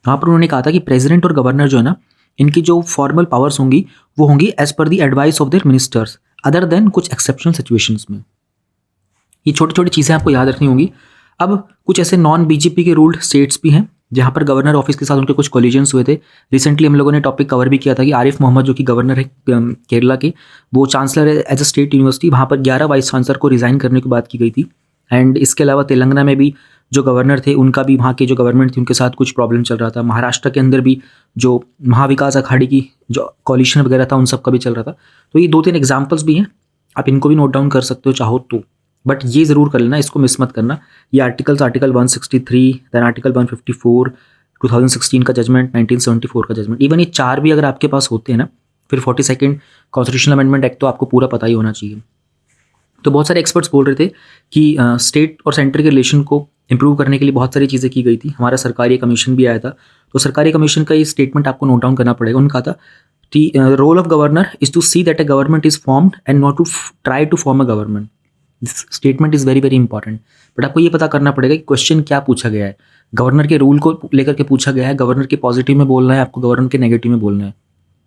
वहाँ पर उन्होंने कहा था कि प्रेसिडेंट और गवर्नर जो है ना, इनकी जो फॉर्मल पावर्स होंगी वो होंगी as per the advice of their ministers other than कुछ एक्सेप्शनल सिचुएशंस में। ये छोटी छोटी चीज़ें आपको याद रखनी होंगी। अब कुछ ऐसे नॉन BJP के रूल्ड स्टेट्स भी हैं जहाँ पर गवर्नर ऑफिस के साथ उनके कुछ कोलिजन्स हुए थे। रिसेंटली हम लोगों ने टॉपिक कवर भी किया था कि आरिफ मोहम्मद जो कि गवर्नर है केरला के, वो चांसलर है एज अ स्टेट यूनिवर्सिटी, वहाँ पर 11 वाइस चांसलर को रिज़ाइन करने की बात की गई थी। एंड इसके अलावा तेलंगाना में भी जो गवर्नर थे उनका भी, वहाँ के जो गवर्नमेंट थी उनके साथ कुछ प्रॉब्लम चल रहा था। महाराष्ट्र के अंदर भी जो महाविकास अघाड़ी की जो कॉलिशन वगैरह था उन सब का भी चल रहा था। तो ये 2-3 एग्जाम्पल्स भी हैं, आप इनको भी नोट डाउन कर सकते हो चाहो तो, बट ये ज़रूर कर लेना, इसको मिस मत करना। ये आर्टिकल 163, दैन आर्टिकल 154, 2016 का जजमेंट, 1974 का जजमेंट, इवन ये 4 भी अगर आपके पास होते हैं ना, फिर 42nd कॉन्स्टिट्यूशनल अमेंडमेंट एक्ट तो आपको पूरा पता ही होना चाहिए। तो बहुत सारे एक्सपर्ट्स बोल रहे थे कि स्टेट और सेंटर के रिलेशन को इंप्रूव करने के लिए बहुत सारी चीज़ें की गई थी। हमारा सरकारी कमीशन भी आया था, तो सरकारी कमीशन का ये स्टेटमेंट आपको नोट डाउन करना पड़ेगा। उन्होंने कहा था कि role of governor is to see that a government is formed and not to try to form a government. This statement is very very important. But आपको ये पता करना पड़ेगा कि क्वेश्चन क्या पूछा गया है। गवर्नर के रूल को लेकर के पूछा गया है, गवर्नर के पॉजिटिव में बोलना है आपको, गवर्नर के नेगेटिव में बोलना है,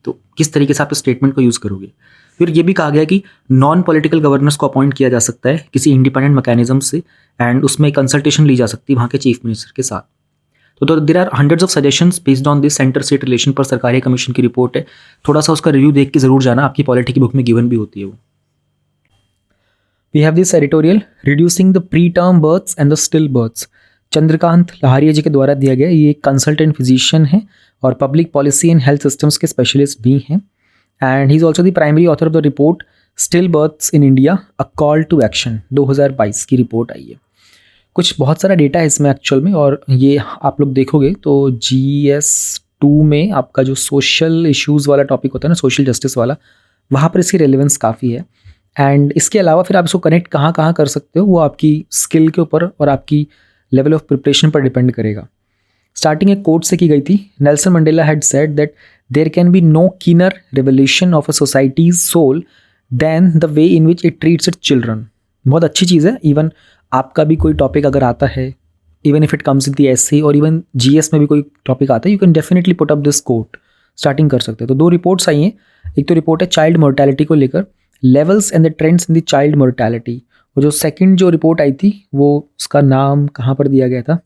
तो किस तरीके से आप स्टेटमेंट को यूज़ करोगे। फिर ये भी कहा गया कि नॉन पॉलिटिकल गवर्नर्स को अपॉइंट किया जा सकता है किसी इंडिपेंडेंट मैकेनिज्म से, एंड उसमें कंसल्टेशन ली जा सकती है वहाँ के चीफ मिनिस्टर के साथ। तो there are hundreds of suggestions based on this centre state relation पर सरकारी कमीशन की रिपोर्ट है। थोड़ा सा उसका रिव्यू देख के जरूर जाना, आपकी पॉलिटी की बुक में गिवन भी होती है वो। We have this editorial reducing the preterm births and the stillbirths. Chandrakant Laharia ji के द्वारा दिया गया। ये एक कंसल्टेंट फिजिशियन है और public policy and health systems के स्पेशलिस्ट भी हैं, and he is also the primary author of the report still births in India a call to action. 2022 की रिपोर्ट आई है। कुछ बहुत सारा डेटा है इसमें एक्चुअल में, और ये आप लोग देखोगे तो GS2 में आपका जो सोशल इश्यूज़ वाला टॉपिक होता है ना, सोशल जस्टिस वाला, वहाँ पर इसकी रेलेवेंस काफ़ी है। एंड इसके अलावा फिर आप इसको कनेक्ट कहाँ कहाँ कर सकते हो वो आपकी स्किल के ऊपर और आपकी लेवल ऑफ प्रिपरेशन पर डिपेंड करेगा। स्टार्टिंग एक कोट से की गई थी। Nelson Mandela had said that there can be no keener revolution of a society's soul than the way in which it treats its children. बहुत अच्छी चीज़ है। इवन आपका भी कोई टॉपिक अगर आता है, even if it comes in the essay और इवन GS में भी कोई टॉपिक आता है, you can definitely put up this quote, starting कर सकते हो। तो 2 रिपोर्ट्स आई हैं। एक तो रिपोर्ट है चाइल्ड मोर्टेलिटी को लेकर, levels and the trends in the child mortality, और जो सेकंड जो रिपोर्ट आई थी वो उसका नाम कहाँ पर दिया गया था,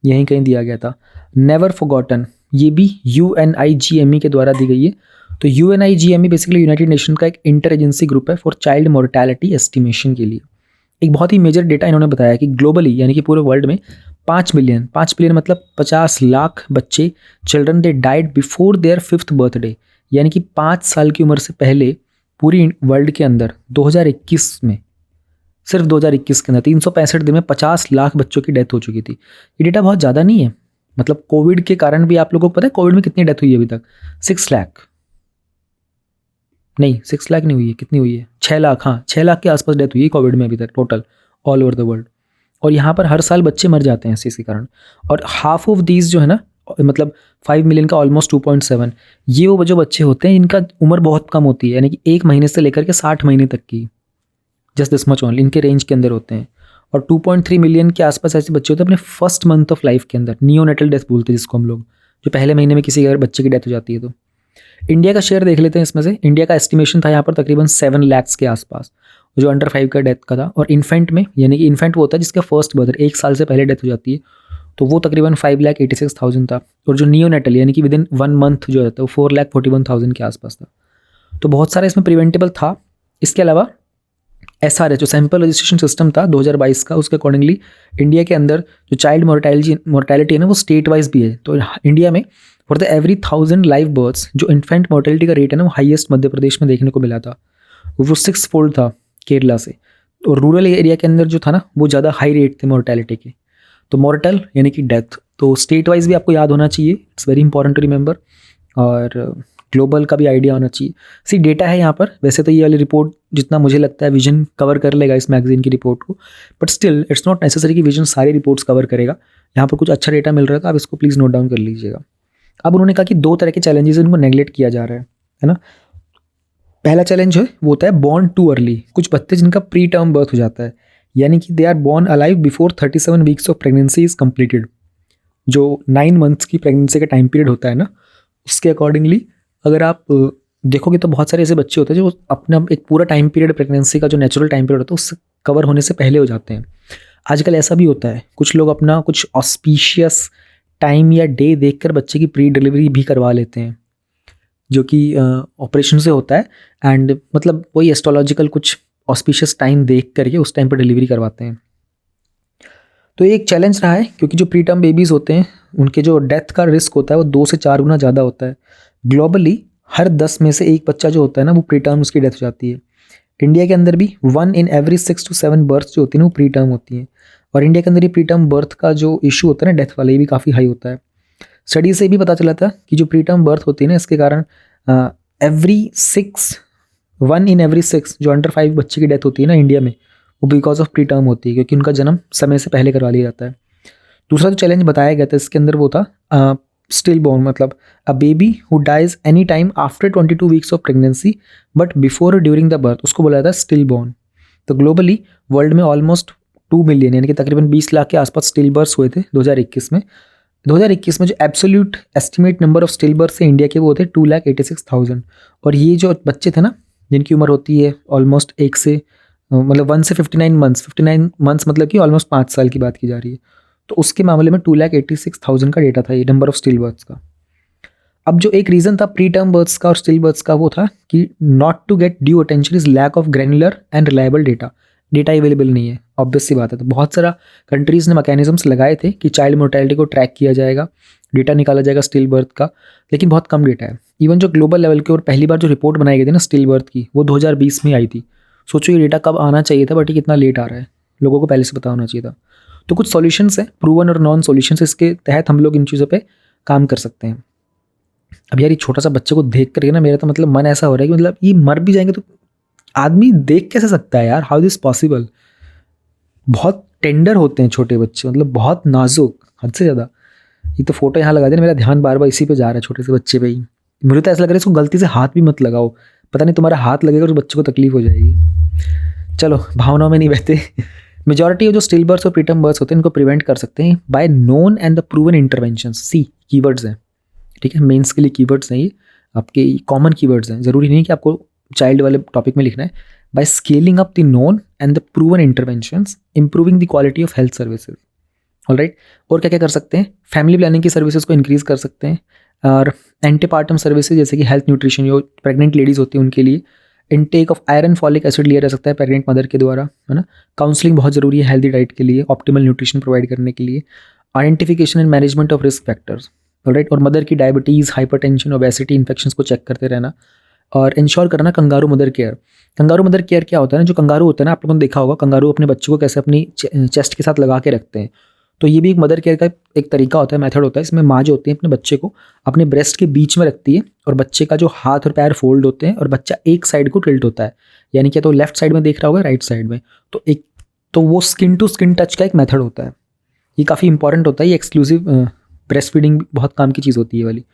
यहीं कहीं दिया गया था, नेवर फॉरगॉटन। ये भी UNIGME के द्वारा दी गई है। तो UNIGME बेसिकली यूनाइटेड नेशन का एक इंटर एजेंसी ग्रुप है फॉर चाइल्ड मोर्टेलिटी एस्टिमेशन के लिए। एक बहुत ही मेजर डेटा इन्होंने बताया कि ग्लोबली यानी कि पूरे वर्ल्ड में 5 मिलियन मतलब 50 लाख बच्चे, children they died before their 5th birthday, यानी कि 5 साल की उम्र से पहले पूरी वर्ल्ड के अंदर 2021 में, सिर्फ 2021 के अंदर 365 दिन में 50 लाख बच्चों की डेथ हो चुकी थी। ये डेटा बहुत ज़्यादा नहीं है। मतलब कोविड के कारण भी आप लोगों को पता है कोविड में कितनी डेथ हुई है अभी तक? 6 लाख नहीं, 6 लाख नहीं हुई है, कितनी हुई है? 6 लाख, हाँ 6 लाख के आसपास डेथ हुई है कोविड में अभी तक total all over the world. और यहाँ पर हर साल बच्चे मर जाते हैं इस चीज़ के कारण। और हाफ ऑफ दीज जो है ना, मतलब 5 मिलियन का ऑलमोस्ट 2.7, ये वो जो बच्चे होते हैं इनका उम्र बहुत कम होती है, यानी कि 1 महीने से लेकर के 60 महीने तक की, जस्ट दिस मच ओनली, इनके रेंज के अंदर होते हैं। और 2.3 मिलियन के आसपास ऐसे बच्चे होते हैं अपने फर्स्ट मंथ ऑफ लाइफ के अंदर, नियोनेटल डेथ बोलते हैं जिसको हम लोग, जो पहले महीने में किसी अगर बच्चे की डेथ हो जाती है। तो इंडिया का शेयर देख लेते हैं इसमें से। इंडिया का एस्टिमेशन था यहाँ पर तकरीबन 7 लाख के आसपास, जो अंडर 5 का डेथ का था। और इन्फेंट में, यानी कि इन्फेंट वो होता है जिसका फर्स्ट बर्थ 1 साल से पहले डेथ हो जाती है, तो वो तकरीबन 5,86,000 था। और जो नियोनेटल यानी कि विद इन 1 मंथ जो रहता है वो 4,41,000 के आसपास था। तो बहुत सारा इसमें प्रिवेंटेबल था। इसके अलावा SRS जो सैम्पल रजिस्ट्रेशन सिस्टम था 2022 का, उसके अकॉर्डिंगली इंडिया के अंदर जो चाइल्ड मोर्टेलिटी है ना वो स्टेट वाइज भी है। तो इंडिया में for the every 1000 live births जो इन्फेंट मोर्टेलिटी का रेट है ना वो हाईएस्ट मध्य प्रदेश में देखने को मिला था, वो 6-fold था केरला से। और रूरल एरिया के अंदर जो था ना वो ज़्यादा हाई रेट थे मोर्टेलिटी के। तो मॉर्टल यानी कि डेथ, तो स्टेट वाइज भी आपको याद होना चाहिए, it's very important to remember. और ग्लोबल का भी आइडिया होना चाहिए। सी डेटा है यहाँ पर, वैसे तो ये वाली रिपोर्ट जितना मुझे लगता है विजन कवर कर लेगा इस मैगजीन की रिपोर्ट को, but still it's not necessary कि विजन सारी रिपोर्ट्स कवर करेगा। यहाँ पर कुछ अच्छा डेटा मिल रहा था, आप इसको प्लीज़ नोट डाउन कर लीजिएगा। अब उन्होंने कहा कि 2 तरह के चैलेंजेस इनको नेगलेक्ट किया जा रहा है। है ना। पहला चैलेंज है वो होता है बॉर्न टू अर्ली। कुछ बच्चे जिनका प्री टर्म बर्थ हो जाता है, यानी कि they are born alive before 37 weeks of pregnancy is completed. जो 9 मंथ्स की प्रेगनेंसी का टाइम पीरियड होता है ना, उसके अकॉर्डिंगली अगर आप देखोगे तो बहुत सारे ऐसे बच्चे होते हैं जो अपना एक पूरा टाइम पीरियड प्रेगनेंसी का जो नेचुरल टाइम पीरियड होता है उससे कवर होने से पहले हो जाते हैं। आजकल ऐसा भी होता है, कुछ लोग अपना कुछ ऑस्पिशियस टाइम या डे देखकर बच्चे की प्री डिलीवरी भी करवा लेते हैं, जो कि ऑपरेशन से होता है। एंड मतलब वही एस्ट्रोलॉजिकल कुछ ऑस्पिशियस टाइम देख करके उस टाइम पर डिलीवरी करवाते हैं। तो ये एक चैलेंज रहा है, क्योंकि जो प्री टर्म बेबीज़ होते हैं उनके जो डेथ का रिस्क होता है वो 2 से 4 गुना ज़्यादा होता है। ग्लोबली हर 10 में से एक बच्चा जो होता है ना वो प्री टर्म उसकी डेथ हो जाती है। इंडिया के अंदर भी 1 in every 6 to 7 बर्थ जो होती है ना वो प्री टर्म होती हैं। और इंडिया के अंदर ये प्री टर्म बर्थ का जो इशू होता है ना डेथ वाला, ये भी काफ़ी हाई होता है। स्टडी से भी पता चला था कि जो प्री टर्म बर्थ होती है ना इसके कारण वन इन एवरी सिक्स जो अंडर 5 बच्चे की डेथ होती है ना इंडिया में, वो बिकॉज ऑफ प्री टर्म होती है, क्योंकि उनका जन्म समय से पहले करवा लिया जाता है। दूसरा जो चैलेंज बताया गया था इसके अंदर वो था स्टिल बॉर्न, मतलब a baby who dies any time after 22 weeks of pregnancy but before और ड्यूरिंग द बर्थ, उसको बोला जाता है स्टिल बॉर्न। तो ग्लोबली वर्ल्ड में ऑलमोस्ट 2 मिलियन यानी कि तकरीबन 20 लाख के आसपास स्टिल बर्थ हुए थे 2021 में। 2021 में जो absolute estimate number of still birth से इंडिया के वो थे 2,86,000। और ये जो बच्चे थे ना जिनकी उम्र होती है ऑलमोस्ट 1 से मतलब 1 से 59 मंथ्स मतलब कि ऑलमोस्ट 5 साल की बात की जा रही है, तो उसके मामले में 2,86,000 का डेटा था ये नंबर ऑफ स्टिल बर्थ्स का। अब जो एक रीज़न था प्री टर्म बर्थ्स का और स्टिल बर्थ्स का वो था कि not to get due attention is lack of granular and reliable data. Data available नहीं है, ऑब्वियस सी बात है। तो बहुत सारा कंट्रीज़ ने मैकेनिज्म्स लगाए थे कि चाइल्ड मोर्टेलिटी को ट्रैक किया जाएगा, डेटा निकाला जाएगा स्टिल बर्थ का, लेकिन बहुत कम डेटा है। इवन जो ग्लोबल लेवल के और पहली बार जो रिपोर्ट बनाई गई थी ना स्टिल बर्थ की, वो 2020 में आई थी। सोचो ये डेटा कब आना चाहिए था, बट ये कितना लेट आ रहा है, लोगों को पहले से पता होना चाहिए था। तो कुछ सॉल्यूशंस हैं, प्रूवन और नॉन सॉल्यूशंस, इसके तहत हम लोग इन चीज़ों पे काम कर सकते हैं। अब यार ये छोटा सा बच्चे को देख करके ना मेरा तो मतलब मन ऐसा हो रहा है कि मतलब ये मर भी जाएंगे तो आदमी देख कैसे सकता है यार, हाउ दिस पॉसिबल। बहुत टेंडर होते हैं छोटे बच्चे, मतलब बहुत नाजुक, हद से ज़्यादा। ये तो फोटो यहाँ लगा दे, मेरा ध्यान बार बार इसी पे जा रहा है, छोटे से बच्चे पे ही। मुझे तो ऐसा लग रहा है इसको गलती से हाथ भी मत लगाओ, पता नहीं तुम्हारा हाथ लगेगा और बच्चे को तकलीफ हो जाएगी। चलो भावनाओं में नहीं बहते। मेजॉरिटी ऑफ जो स्टिल बर्थ और प्रीटर्म बर्थ होते हैं इनको प्रिवेंट कर सकते हैं by known and the proven intervention. See keywords हैं, ठीक है, मेंस के लिए कीवर्ड्स हैं, ये आपके कॉमन कीवर्ड्स हैं, ज़रूरी नहीं कि आपको चाइल्ड वाले टॉपिक में लिखना है। By scaling up the known and the proven interventions, improving the quality of health services. Alright, और क्या क्या कर सकते हैं, फैमिली प्लानिंग की सर्विसेज को इंक्रीज़ कर सकते हैं, और एंटीपार्टम सर्विसेज जैसे कि हेल्थ न्यूट्रिशन, जो प्रेग्नेंट लेडीज़ होती हैं उनके लिए intake of iron folic acid लिया जा सकता है प्रेग्नेंट मदर के द्वारा, है ना। काउंसलिंग बहुत ज़रूरी है हेल्दी डाइट के लिए, ऑप्टिमल न्यूट्रिशन प्रोवाइड करने के लिए, identification and management of risk factors, alright, और मदर की डायबिटीज़, हाइपरटेंशन, ओबेसिटी, इन्फेक्शंस को चेक करते रहना, और इंश्योर करना kangaroo mother care. Kangaroo mother care क्या होता है ना, जो कंगारू होता है ना, आप लोगों ने देखा होगा कंगारू अपने बच्चों को कैसे अपनी चेस्ट के साथ लगा के रखते हैं, तो ये भी एक मदर केयर का एक तरीका होता है, मेथड होता है। इसमें माँ जो होती है अपने बच्चे को अपने ब्रेस्ट के बीच में रखती है, और बच्चे का जो हाथ और पैर फोल्ड होते हैं, और बच्चा एक साइड को टिल्ट होता है, यानी कि तो लेफ्ट साइड में देख रहा होगा, राइट साइड में, तो वो स्किन टू स्किन टच का एक मेथड होता है। ये काफ़ी इंपॉर्टेंट होता है, ये एक्सक्लूसिव ब्रेस्ट फीडिंग बहुत काम की चीज़ होती है वाली।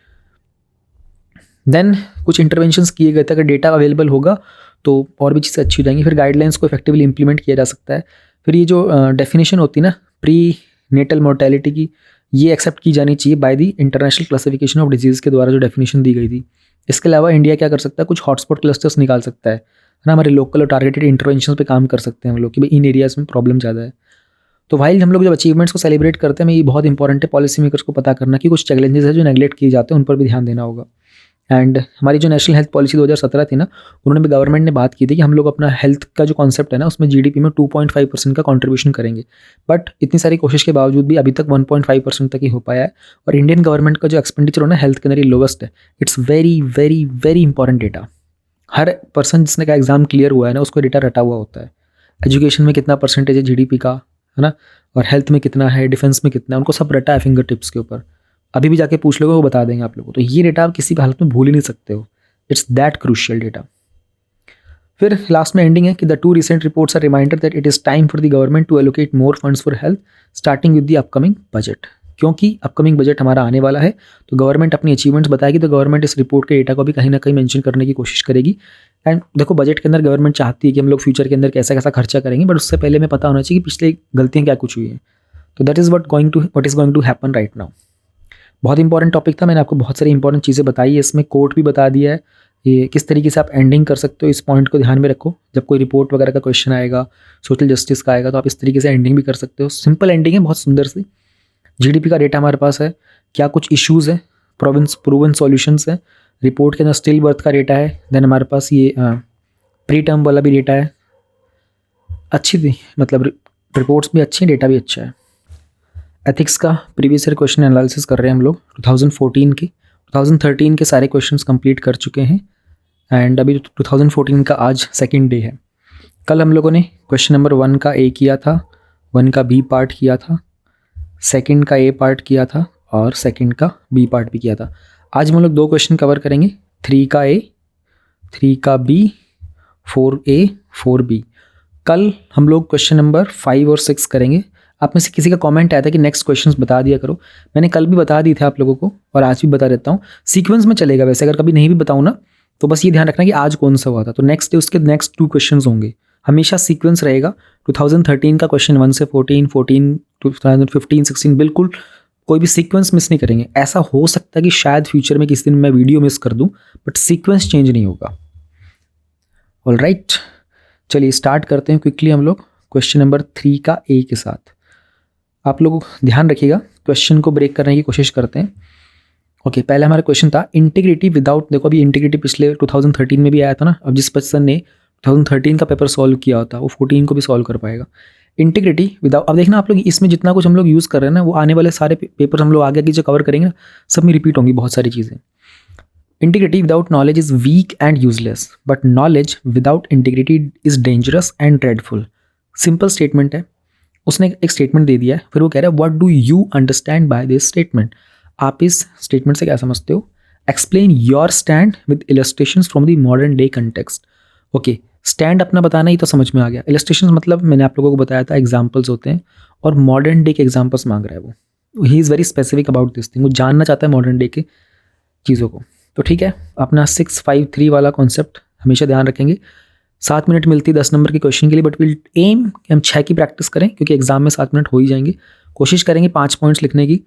देन कुछ इंटरवेंशंस किए गए थे, अगर डेटा अवेलेबल होगा तो और भी चीज़ें अच्छी हो जाएंगी। फिर गाइडलाइंस को इफेक्टिवली इंप्लीमेंट किया जा सकता है। फिर ये जो डेफिनेशन होती है ना प्री नेटल मोर्टेलिटी की, ये एक्सेप्ट की जानी चाहिए by the international classification of disease के द्वारा जो डेफिनेशन दी गई थी। इसके अलावा इंडिया क्या कर सकता है, कुछ हॉटस्पॉट क्लस्टर्स निकाल सकता है ना, हमारे लोकल और टारगेटेड इंटरवेंशन पे काम कर सकते हैं हम लोग कि भाई इन एरियाज़ में प्रॉब्लम ज़्यादा है। तो वाइल हम लोग जब अचीवमेंट्स को सेलिब्रेट करते हैं, ये बहुत इंपॉर्टेंट है पॉलिसी मेकर्स को पता करना कि कुछ चैलेंजेस है जो नेगलेक्ट किए जाते हैं, उन पर भी ध्यान देना होगा। एंड हमारी जो नेशनल हेल्थ पॉलिसी 2017 थी ना, उन्होंने भी गवर्नमेंट ने बात की थी कि हम लोग अपना हेल्थ का जो कॉन्सेप्ट है ना उसमें जीडीपी में 2.5% का कंट्रीब्यूशन करेंगे, बट इतनी सारी कोशिश के बावजूद भी अभी तक 1.5% तक ही हो पाया है। और इंडियन गवर्नमेंट का जो एक्सपेंडिचर है ना हेल्थ के अंदर ही लोवेस्ट है। It's very very very important data. Her person जिसने का एग्जाम क्लियर हुआ है ना उसको डेटा रटा हुआ होता है। एजुकेशन में कितना परसेंटेज है जीडीपी का, है ना, और हेल्थ में कितना है, डिफेंस में कितना है, उनको सब रटा है फिंगर टिप्स के ऊपर। अभी भी जाके पूछ लोगे वो बता देंगे आप लोगों को। तो ये डेटा आप किसी भी हालत में भूल ही नहीं सकते हो, इट्स दैट क्रूशियल डेटा। फिर लास्ट में एंडिंग है कि the 2 recent reports are reminder that it is time for the government to allocate more funds for health starting with the upcoming budget. क्योंकि अपकमिंग बजट हमारा आने वाला है, तो गवर्नमेंट अपनी अचीवमेंट्स बताएगी, तो गवर्नमेंट इस रिपोर्ट के डेटा को भी कहीं ना कहीं मेंशन करने की कोशिश करेगी। एंड देखो, बजट के अंदर गवर्नमेंट चाहती है कि हम लोग फ्यूचर के अंदर कैसा कैसा खर्चा करेंगे, बट उससे पहले हमें पता होना चाहिए कि पिछले गलतियाँ क्या कुछ हुई हैं। तो that is what is going to happen right now. बहुत इंपॉर्टेंट टॉपिक था, मैंने आपको बहुत सारी इंपॉर्टेंट चीज़ें बताई है, इसमें कोट भी बता दिया है, ये किस तरीके से आप एंडिंग कर सकते हो, इस पॉइंट को ध्यान में रखो। जब कोई रिपोर्ट वगैरह का क्वेश्चन आएगा, सोशल जस्टिस का आएगा, तो आप इस तरीके से एंडिंग भी कर सकते हो। सिंपल एंडिंग है, बहुत सुंदर सी। जीडीपी का डेटा हमारे पास है, क्या कुछ इश्यूज़ है, प्रूवन सॉल्यूशंस है, रिपोर्ट के अंदर स्टिल बर्थ का डेटा है, देन हमारे पास ये प्री टर्म वाला भी डेटा है। अच्छी थी, मतलब रिपोर्ट्स भी अच्छी हैं, डेटा भी अच्छा है। एथिक्स का प्रीवियस ईयर क्वेश्चन एनालिसिस कर रहे हैं हम लोग 2014 के। 2013 के सारे क्वेश्चंस कंप्लीट कर चुके हैं एंड अभी 2014 का आज सेकंड डे है। कल हम लोगों ने क्वेश्चन नंबर 1 का ए किया था, 1 का बी पार्ट किया था, सेकंड का ए पार्ट किया था और सेकंड का बी पार्ट भी किया था। आज हम लोग 2 क्वेश्चन कवर करेंगे, 3 का ए, 3 का बी, 4A 4B। कल हम लोग क्वेश्चन नंबर 5 और 6 करेंगे। आप में से किसी का कमेंट आया था कि नेक्स्ट क्वेश्चंस बता दिया करो, मैंने कल भी बता दी थे आप लोगों को और आज भी बता देता हूँ। सीक्वेंस में चलेगा वैसे, अगर कभी नहीं भी बताऊँ ना तो बस ये ध्यान रखना कि आज कौन सा हुआ था, तो नेक्स्ट डे उसके नेक्स्ट 2 क्वेश्चंस होंगे, हमेशा सीक्वेंस रहेगा। 2013 का क्वेश्चन 1 से 14, 2015, 16, बिल्कुल कोई भी सीक्वेंस मिस नहीं करेंगे। ऐसा हो सकता है कि शायद फ्यूचर में किसी दिन मैं वीडियो मिस कर दूँ, बट सीक्वेंस चेंज नहीं होगा। ऑलराइट, चलिए स्टार्ट करते हैं क्विकली हम लोग क्वेश्चन नंबर 3 का ए के साथ। आप लोग ध्यान रखिएगा, क्वेश्चन को ब्रेक करने की कोशिश करते हैं। ओके, पहले हमारा क्वेश्चन था इंटीग्रिटी विदाउट, देखो अभी इंटीग्रिटी पिछले 2013 में भी आया था ना, अब जिस पर्सन ने 2013 का पेपर सॉल्व किया होता वो 14 को भी सॉल्व कर पाएगा। इंटीग्रिटी विदाउट, अब देखना आप लोग इसमें जितना कुछ हम लोग यूज़ कर रहे हैं ना, वो आने वाले सारे पेपर हम लोग आगे की जो कवर करेंगे ना, सब में रिपीट होंगी बहुत सारी चीज़ें। Integrity without knowledge is week and useless, but knowledge without integrity is dangerous and dreadful. Simple statement है, उसने एक स्टेटमेंट दे दिया है, फिर वो कह रहा है what do you understand by this statement. आप इस स्टेटमेंट से क्या समझते हो? Explain your stand with illustrations from the modern day context. Okay, stand अपना बताना ही तो समझ में आ गया, इलस्ट्रेशंस मतलब मैंने आप लोगों को बताया था एग्जाम्पल्स होते हैं, और मॉडर्न डे के एग्जाम्पल्स मांग रहा है वो। He is very specific about this thing, वो जानना चाहता है मॉडर्न डे के चीज़ों को। तो ठीक है, अपना 653 वाला कॉन्सेप्ट हमेशा ध्यान रखेंगे। 7 मिनट मिलती है 10 नंबर के क्वेश्चन के लिए, बट विल एम हम 6 की प्रैक्टिस करें, क्योंकि एग्जाम में 7 मिनट हो ही जाएंगे। कोशिश करेंगे 5 पॉइंट्स लिखने की,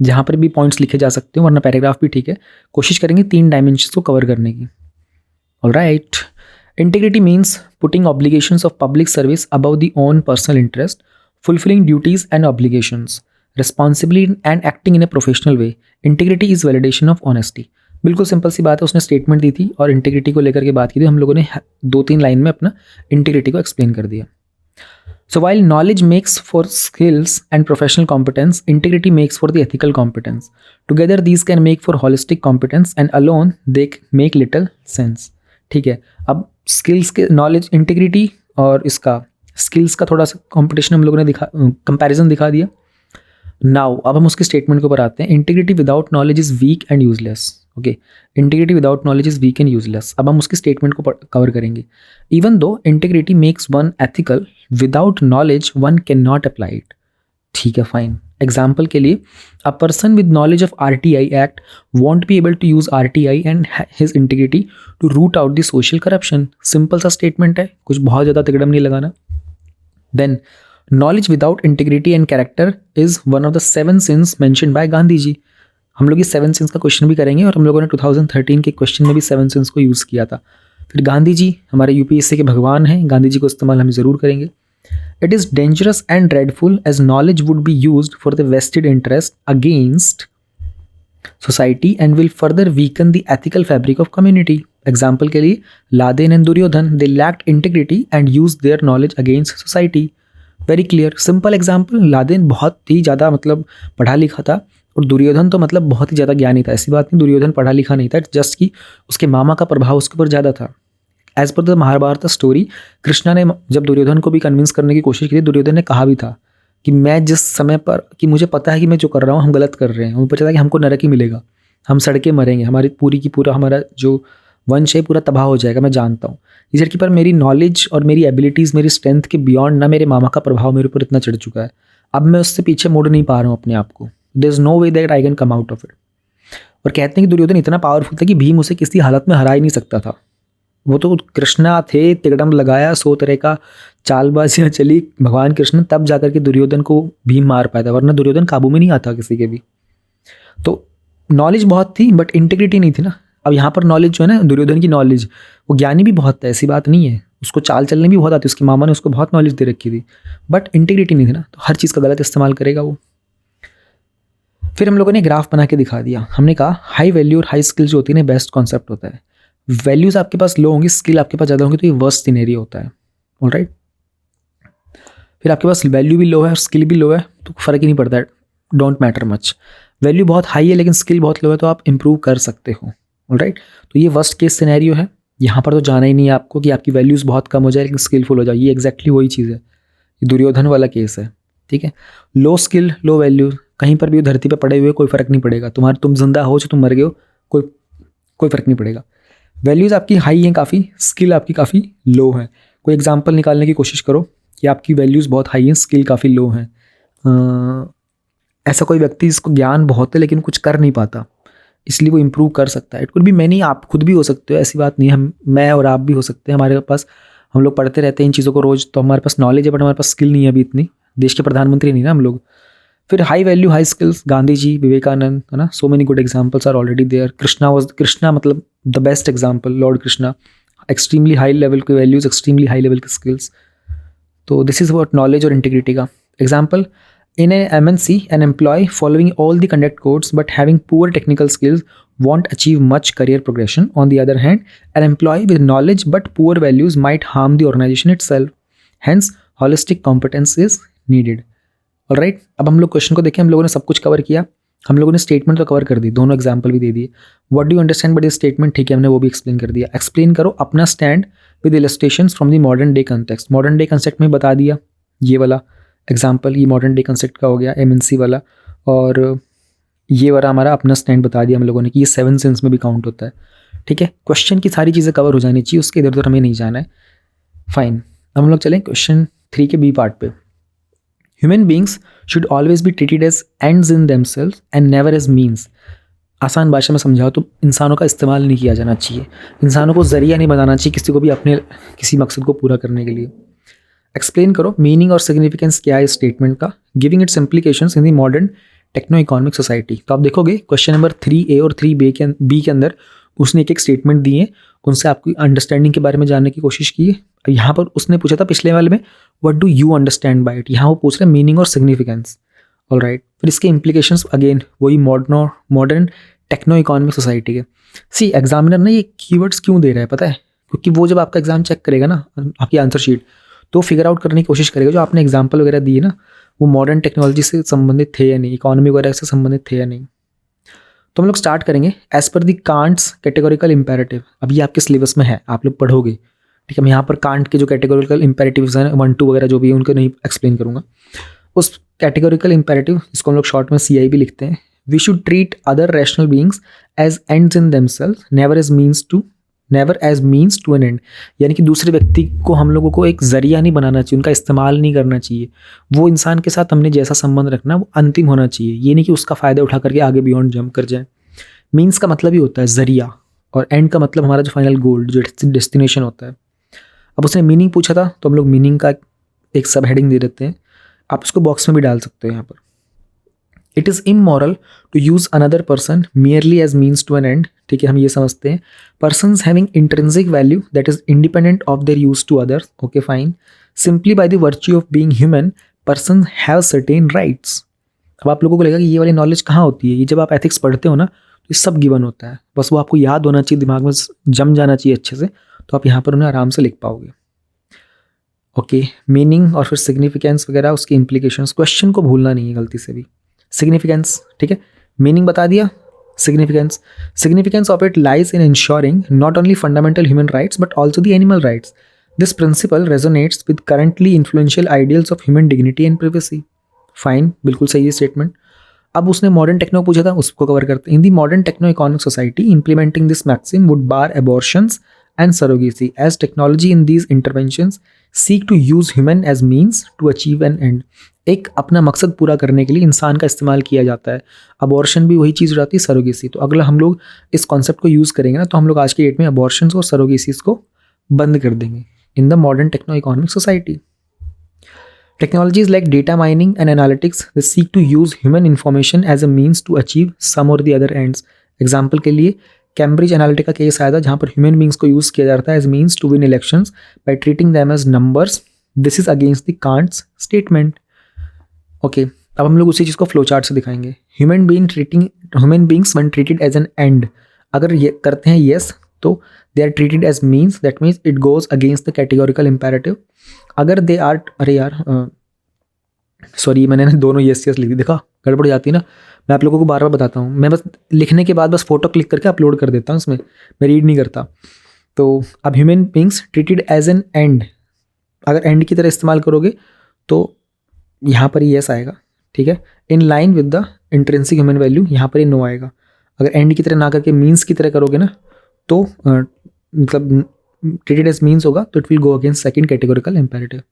जहाँ पर भी पॉइंट्स लिखे जा सकते हो, वरना पैराग्राफ भी ठीक है। कोशिश करेंगे 3 डायमेंशंस को कवर करने की। Alright, integrity means putting obligations of public service above the own personal interest, fulfilling duties and obligations responsibly and acting in a professional way. Integrity is validation of honesty. बिल्कुल simple सी बात है, उसने statement दी थी और integrity को लेकर के बात की थी, हम लोगों ने 2-3 लाइन में अपना इंटीग्रिटी को एक्सप्लेन कर दिया। So while knowledge makes for skills and professional competence, integrity makes for the ethical competence. Together these can make for holistic competence and alone they make little sense. ठीक है, अब skills के knowledge, integrity और इसका skills का थोड़ा सा competition हम लोगों ने कंपैरिजन दिखा दिया। नाउ अब हम उसके स्टेटमेंट के ऊपर आते हैं। Integrity without knowledge is weak and useless. Okay, integrity without knowledge is weak and useless. अब हम उसके स्टेटमेंट को कवर करेंगे। Even though integrity makes one ethical, without knowledge one can not apply it. ठीक है, फाइन। एग्जाम्पल के लिए, a person with knowledge of RTI act won't be able to use RTI and his integrity to root out the social corruption. Simple सा statement है, कुछ बहुत ज़्यादा तिकड़म नहीं लगाना। Then knowledge without integrity and character is one of the 7 sins mentioned by Gandhi ji. हम लोग ये 7 sins का क्वेश्चन भी करेंगे और हम लोगों ने 2013 के क्वेश्चन में भी 7 sins को यूज़ किया था। फिर गांधी जी हमारे UPSC के भगवान हैं, गांधी जी को इस्तेमाल हम ज़रूर करेंगे। It is dangerous and dreadful as knowledge would be used for the vested interest against society and will further weaken the ethical fabric of community. Example के लिए, Laden and Duryodhan they lacked integrity and use their knowledge against society. Very clear, simple example. Laden बहुत ही ज़्यादा मतलब पढ़ा लिखा था और दुर्योधन तो मतलब बहुत ही ज़्यादा ज्ञानी था। ऐसी बात नहीं दुर्योधन पढ़ा लिखा नहीं था, जस्ट कि उसके मामा का प्रभाव उसके ऊपर ज़्यादा था। As per the Mahabharat story, Krishna ने जब दुर्योधन को भी कन्विंस करने की कोशिश की थी, दुर्योधन ने कहा भी था कि मैं जिस समय पर, कि मुझे पता है कि मैं जो कर रहा हूँ हम गलत कर रहे हैं, मुझे पता है कि हमको नरक ही मिलेगा, हम सड़के मरेंगे, हमारी पूरी की पूरा हमारा जो वंश है पूरा तबाह हो जाएगा, मैं जानता हूँ। इधर की पर मेरी नॉलेज और मेरी एबिलिटीज़, मेरी स्ट्रेंथ के बियॉन्ड ना मेरे मामा का प्रभाव मेरे ऊपर इतना चढ़ चुका है, अब मैं उससे पीछे मुड़ नहीं पा रहा हूँ अपने आप को। There is no way that I can come out of it. और कहते हैं कि दुर्योधन इतना पावरफुल था कि भीम उसे किसी हालत में हरा ही नहीं सकता था। वो तो कृष्णा थे, तिकड़म लगाया, 100 तरह का चालबाजियाँ चली भगवान कृष्ण, तब जाकर के दुर्योधन को भीम मार पाया था, वरना दुर्योधन काबू में नहीं आता किसी के भी। तो नॉलेज बहुत थी बट इंटीग्रिटी नहीं थी ना। अब यहाँ पर नॉलेज जो है ना, दुर्योधन की नॉलेज, वो ज्ञानी भी बहुत था, ऐसी बात नहीं है, उसको चाल चलने भी बहुत आती, उसकी मामा ने उसको बहुत नॉलेज दे रखी थी, बट इंटीग्रिटी नहीं थी ना, तो हर चीज़ का गलत इस्तेमाल करेगा वो। फिर हम लोगों ने ग्राफ बना के दिखा दिया। हमने कहा हाई वैल्यू और हाई स्किल जो होती है ना, बेस्ट कॉन्सेप्ट होता है। वैल्यूज आपके पास लो होंगी, स्किल आपके पास ज़्यादा होंगी, तो ये वर्स्ट सिनेरियो होता है। ऑलराइट, फिर आपके पास वैल्यू भी लो है और स्किल भी लो है, तो फ़र्क ही नहीं पड़ता है, डोंट मैटर मच। वैल्यू बहुत हाई है लेकिन स्किल बहुत लो है, तो आप इंप्रूव कर सकते हो। ऑलराइट, तो ये वर्स्ट केस सिनेरियो है। यहाँ पर तो जाना ही नहीं है आपको कि आपकी वैल्यूज़ बहुत कम हो जाए लेकिन स्किलफुल हो जाए, ये एग्जैक्टली वही चीज़ है, ये दुर्योधन वाला केस है। ठीक है, लो स्किल लो वैल्यू, कहीं पर भी धरती पे पड़े हुए कोई फ़र्क नहीं पड़ेगा, तुम जिंदा हो जो तुम मर गए हो, कोई फ़र्क नहीं पड़ेगा। वैल्यूज़ आपकी हाई हैं काफ़ी, स्किल आपकी काफ़ी लो है। कोई एग्जांपल निकालने की कोशिश करो कि आपकी वैल्यूज़ बहुत हाई हैं, स्किल काफ़ी लो हैं। ऐसा कोई व्यक्ति जिसको ज्ञान बहुत है लेकिन कुछ कर नहीं पाता, इसलिए वो इम्प्रूव कर सकता है। इट कुड बी मैनी, आप खुद भी हो सकते हो, ऐसी बात नहीं है, मैं और आप भी हो सकते हैं। हमारे पास, हम लोग पढ़ते रहते हैं इन चीज़ों को रोज़, तो हमारे पास नॉलेज है बट हमारे पास स्किल नहीं है अभी इतनी, देश के प्रधानमंत्री नहीं ना हम लोग। फिर high value high skills, Gandhi ji, Vivekananda, है ना, so many good examples are already there. Krishna मतलब the best example, lord Krishna, extremely high level की वैल्यूज, एक्सट्रीमली हाई लेवल की स्किल्स। तो दिस इज अबाउट नॉलेज और इंटीग्रिटी का example. In a MNC, an employee following all the conduct codes but having poor technical skills won't achieve much career progression. On the other hand, an employee with knowledge but poor values might harm the organization itself. Hence, holistic competence is needed. Alright, अब हम लोग question को देखें। हम लोगों ने सब कुछ कवर किया, हम लोगों ने स्टेटमेंट तो कवर कर दी, दोनों एग्जाम्पल भी दे दिए। What do you understand by this statement, ठीक है, हमने वो भी एक्सप्लेन कर दिया। एक्सप्लेन करो अपना stand with illustrations from the modern day context. Modern day concept में बता दिया, ये वाला एग्जाम्पल, ये मॉडर्न डे कंसेप्ट का हो गया, MNC वाला, और ये वाला हमारा अपना स्टैंड बता दिया हम लोगों ने कि ये 7 सेंस में भी काउंट होता है। ठीक है, क्वेश्चन की सारी चीज़ें कवर हो जानी चाहिए, उसके इधर उधर हमें नहीं जाना है। फाइन, अब हम लोग चलें क्वेश्चन 3 के बी पार्ट पे। Human beings should always be treated as ends in themselves and never as means. आसान भाषा में समझाओ तो इंसानों का इस्तेमाल नहीं किया जाना चाहिए, इंसानों को जरिया नहीं बनाना चाहिए किसी को भी अपने किसी मकसद को पूरा करने के लिए। एक्सप्लेन करो मीनिंग और सिग्निफिकेंस क्या है इस स्टेटमेंट का, giving its implications in the modern techno economic society. तो आप देखोगे क्वेश्चन नंबर 3A और 3B के अंदर उसने एक स्टेटमेंट दिए, उनसे आपकी अंडरस्टैंडिंग के बारे में जानने की कोशिश की है। यहाँ पर उसने पूछा था पिछले वाले में what do you understand by it, यहाँ वो पूछ रहे हैं मीनिंग और सिग्निफिकेंस। ऑलराइट, फिर इसके इम्प्लीकेशंस अगेन वही मॉडर्न टेक्नो इकोनॉमिक सोसाइटी के। सी एग्जामिनर ने ये कीवर्ड्स क्यों दे रहा है पता है, क्योंकि वो जब आपका एग्जाम चेक करेगा ना, आपकी आंसर शीट, तो फिगर आउट करने की कोशिश करेगा जो आपने एग्जाम्पल वगैरह दिए ना, वो मॉडर्न टेक्नोलॉजी से संबंधित थे या नहीं, इकोनॉमी वगैरह से संबंधित थे या नहीं। तो हम लोग स्टार्ट करेंगे एज पर दी कांट्स कैटेगोरिकल इम्पेरेटिव। अब ये आपके सिलेबस में है, आप लोग पढ़ोगे। ठीक है, मैं यहाँ पर कांट के जो कैटेगोरिकल इम्पेरेटिव्स हैं 1, 2 वगैरह जो भी है उनको नहीं एक्सप्लेन करूँगा। उस कैटेगोरिकल इम्पेरेटिव, इसको हम लोग शॉर्ट में CI भी लिखते हैं। We should treat other rational beings as ends in themselves, never as means to an end. यानी कि दूसरे व्यक्ति को हम लोगों को एक जरिया नहीं बनाना चाहिए, उनका इस्तेमाल नहीं करना चाहिए। वो इंसान के साथ हमने जैसा संबंध रखना वो अंतिम होना चाहिए, ये नहीं कि उसका फ़ायदा उठा करके आगे बियॉन्ड जंप कर जाए। मीन्स का मतलब ही होता है जरिया, और एंड का मतलब हमारा जो फाइनल गोल, जो डेस्टिनेशन होता है। अब उसने मीनिंग पूछा था तो हम लोग मीनिंग का एक सब हेडिंग दे देते हैं, आप उसको बॉक्स में भी डाल सकते हो यहाँ पर। It is immoral to use another person merely as means to an end. ठीक है, हम ये समझते हैं। Persons having intrinsic value that is independent of their use to others. Okay fine. Simply by the virtue of being human person have certain rights. अब आप लोगों को लगेगा कि ये वाली नॉलेज कहाँ होती है, ये जब आप एथिक्स पढ़ते हो ना तो ये सब गिवन होता है, बस वो आपको याद होना चाहिए, दिमाग में जम जाना चाहिए अच्छे से, तो आप यहाँ पर उन्हें आराम से लिख पाओगे। ओके, मीनिंग और फिर सिग्निफिकेंस वगैरह, उसकी इम्प्लीकेशंस, क्वेश्चन को भूलना नहीं है गलती से भी। सिग्निफिकेंस, ठीक है, मीनिंग बता दिया, significance of it lies in ensuring not only fundamental human rights but also the animal rights. This principle resonates with currently influential ideals of human dignity and privacy. Fine, बिल्कुल सही है statement. अब उसने modern techno पूछा था, उसको cover करते हैं। In the modern techno economic society implementing this maxim would bar abortions and surrogacy as technology in these interventions seek to use human as means to achieve an end, एक अपना मकसद पूरा करने के लिए इंसान का इस्तेमाल किया जाता है। अबॉर्शन भी वही चीज़ हो जाती है, सरोगेसी। तो अगर हम लोग इस कॉन्सेप्ट को यूज़ करेंगे ना, तो हम लोग आज की डेट में अबॉर्शन और सरोगेसीज को बंद कर देंगे in the modern techno economic society. Technologies like data mining and analytics, they seek to use human information as a means to achieve some or the other ends. Example के लिए Cambridge Analytica case आया था जहाँ पर human beings को use किया जाता है as means to win elections by treating them as numbers. This is against the Kant's statement. Okay, अब हम लोग उसी चीज़ को फ्लो चार्ट से दिखाएंगे। Human beings when treated as an end, अगर ये करते हैं येस तो they are treated as means, that means it goes against the categorical imperative. अगर दे आर, अरे यार सॉरी मैंने ना दोनों येस लिख दी, देखा गड़बड़ जाती है ना। मैं आप लोगों को बार बार बताता हूँ, मैं बस लिखने के बाद बस फोटो क्लिक करके अपलोड कर देता हूँ, उसमें मैं रीड नहीं करता। तो अब human beings treated as an end, अगर एंड की तरह इस्तेमाल करोगे तो यहाँ पर ही येस आएगा, ठीक है। In line with the intrinsic human value, यहाँ पर ही नो आएगा। अगर एंड की तरह ना करके मीन्स की तरह करोगे ना, तो मतलब ट्रीटेड एज मीन्स होगा, तो it will go against second categorical imperative.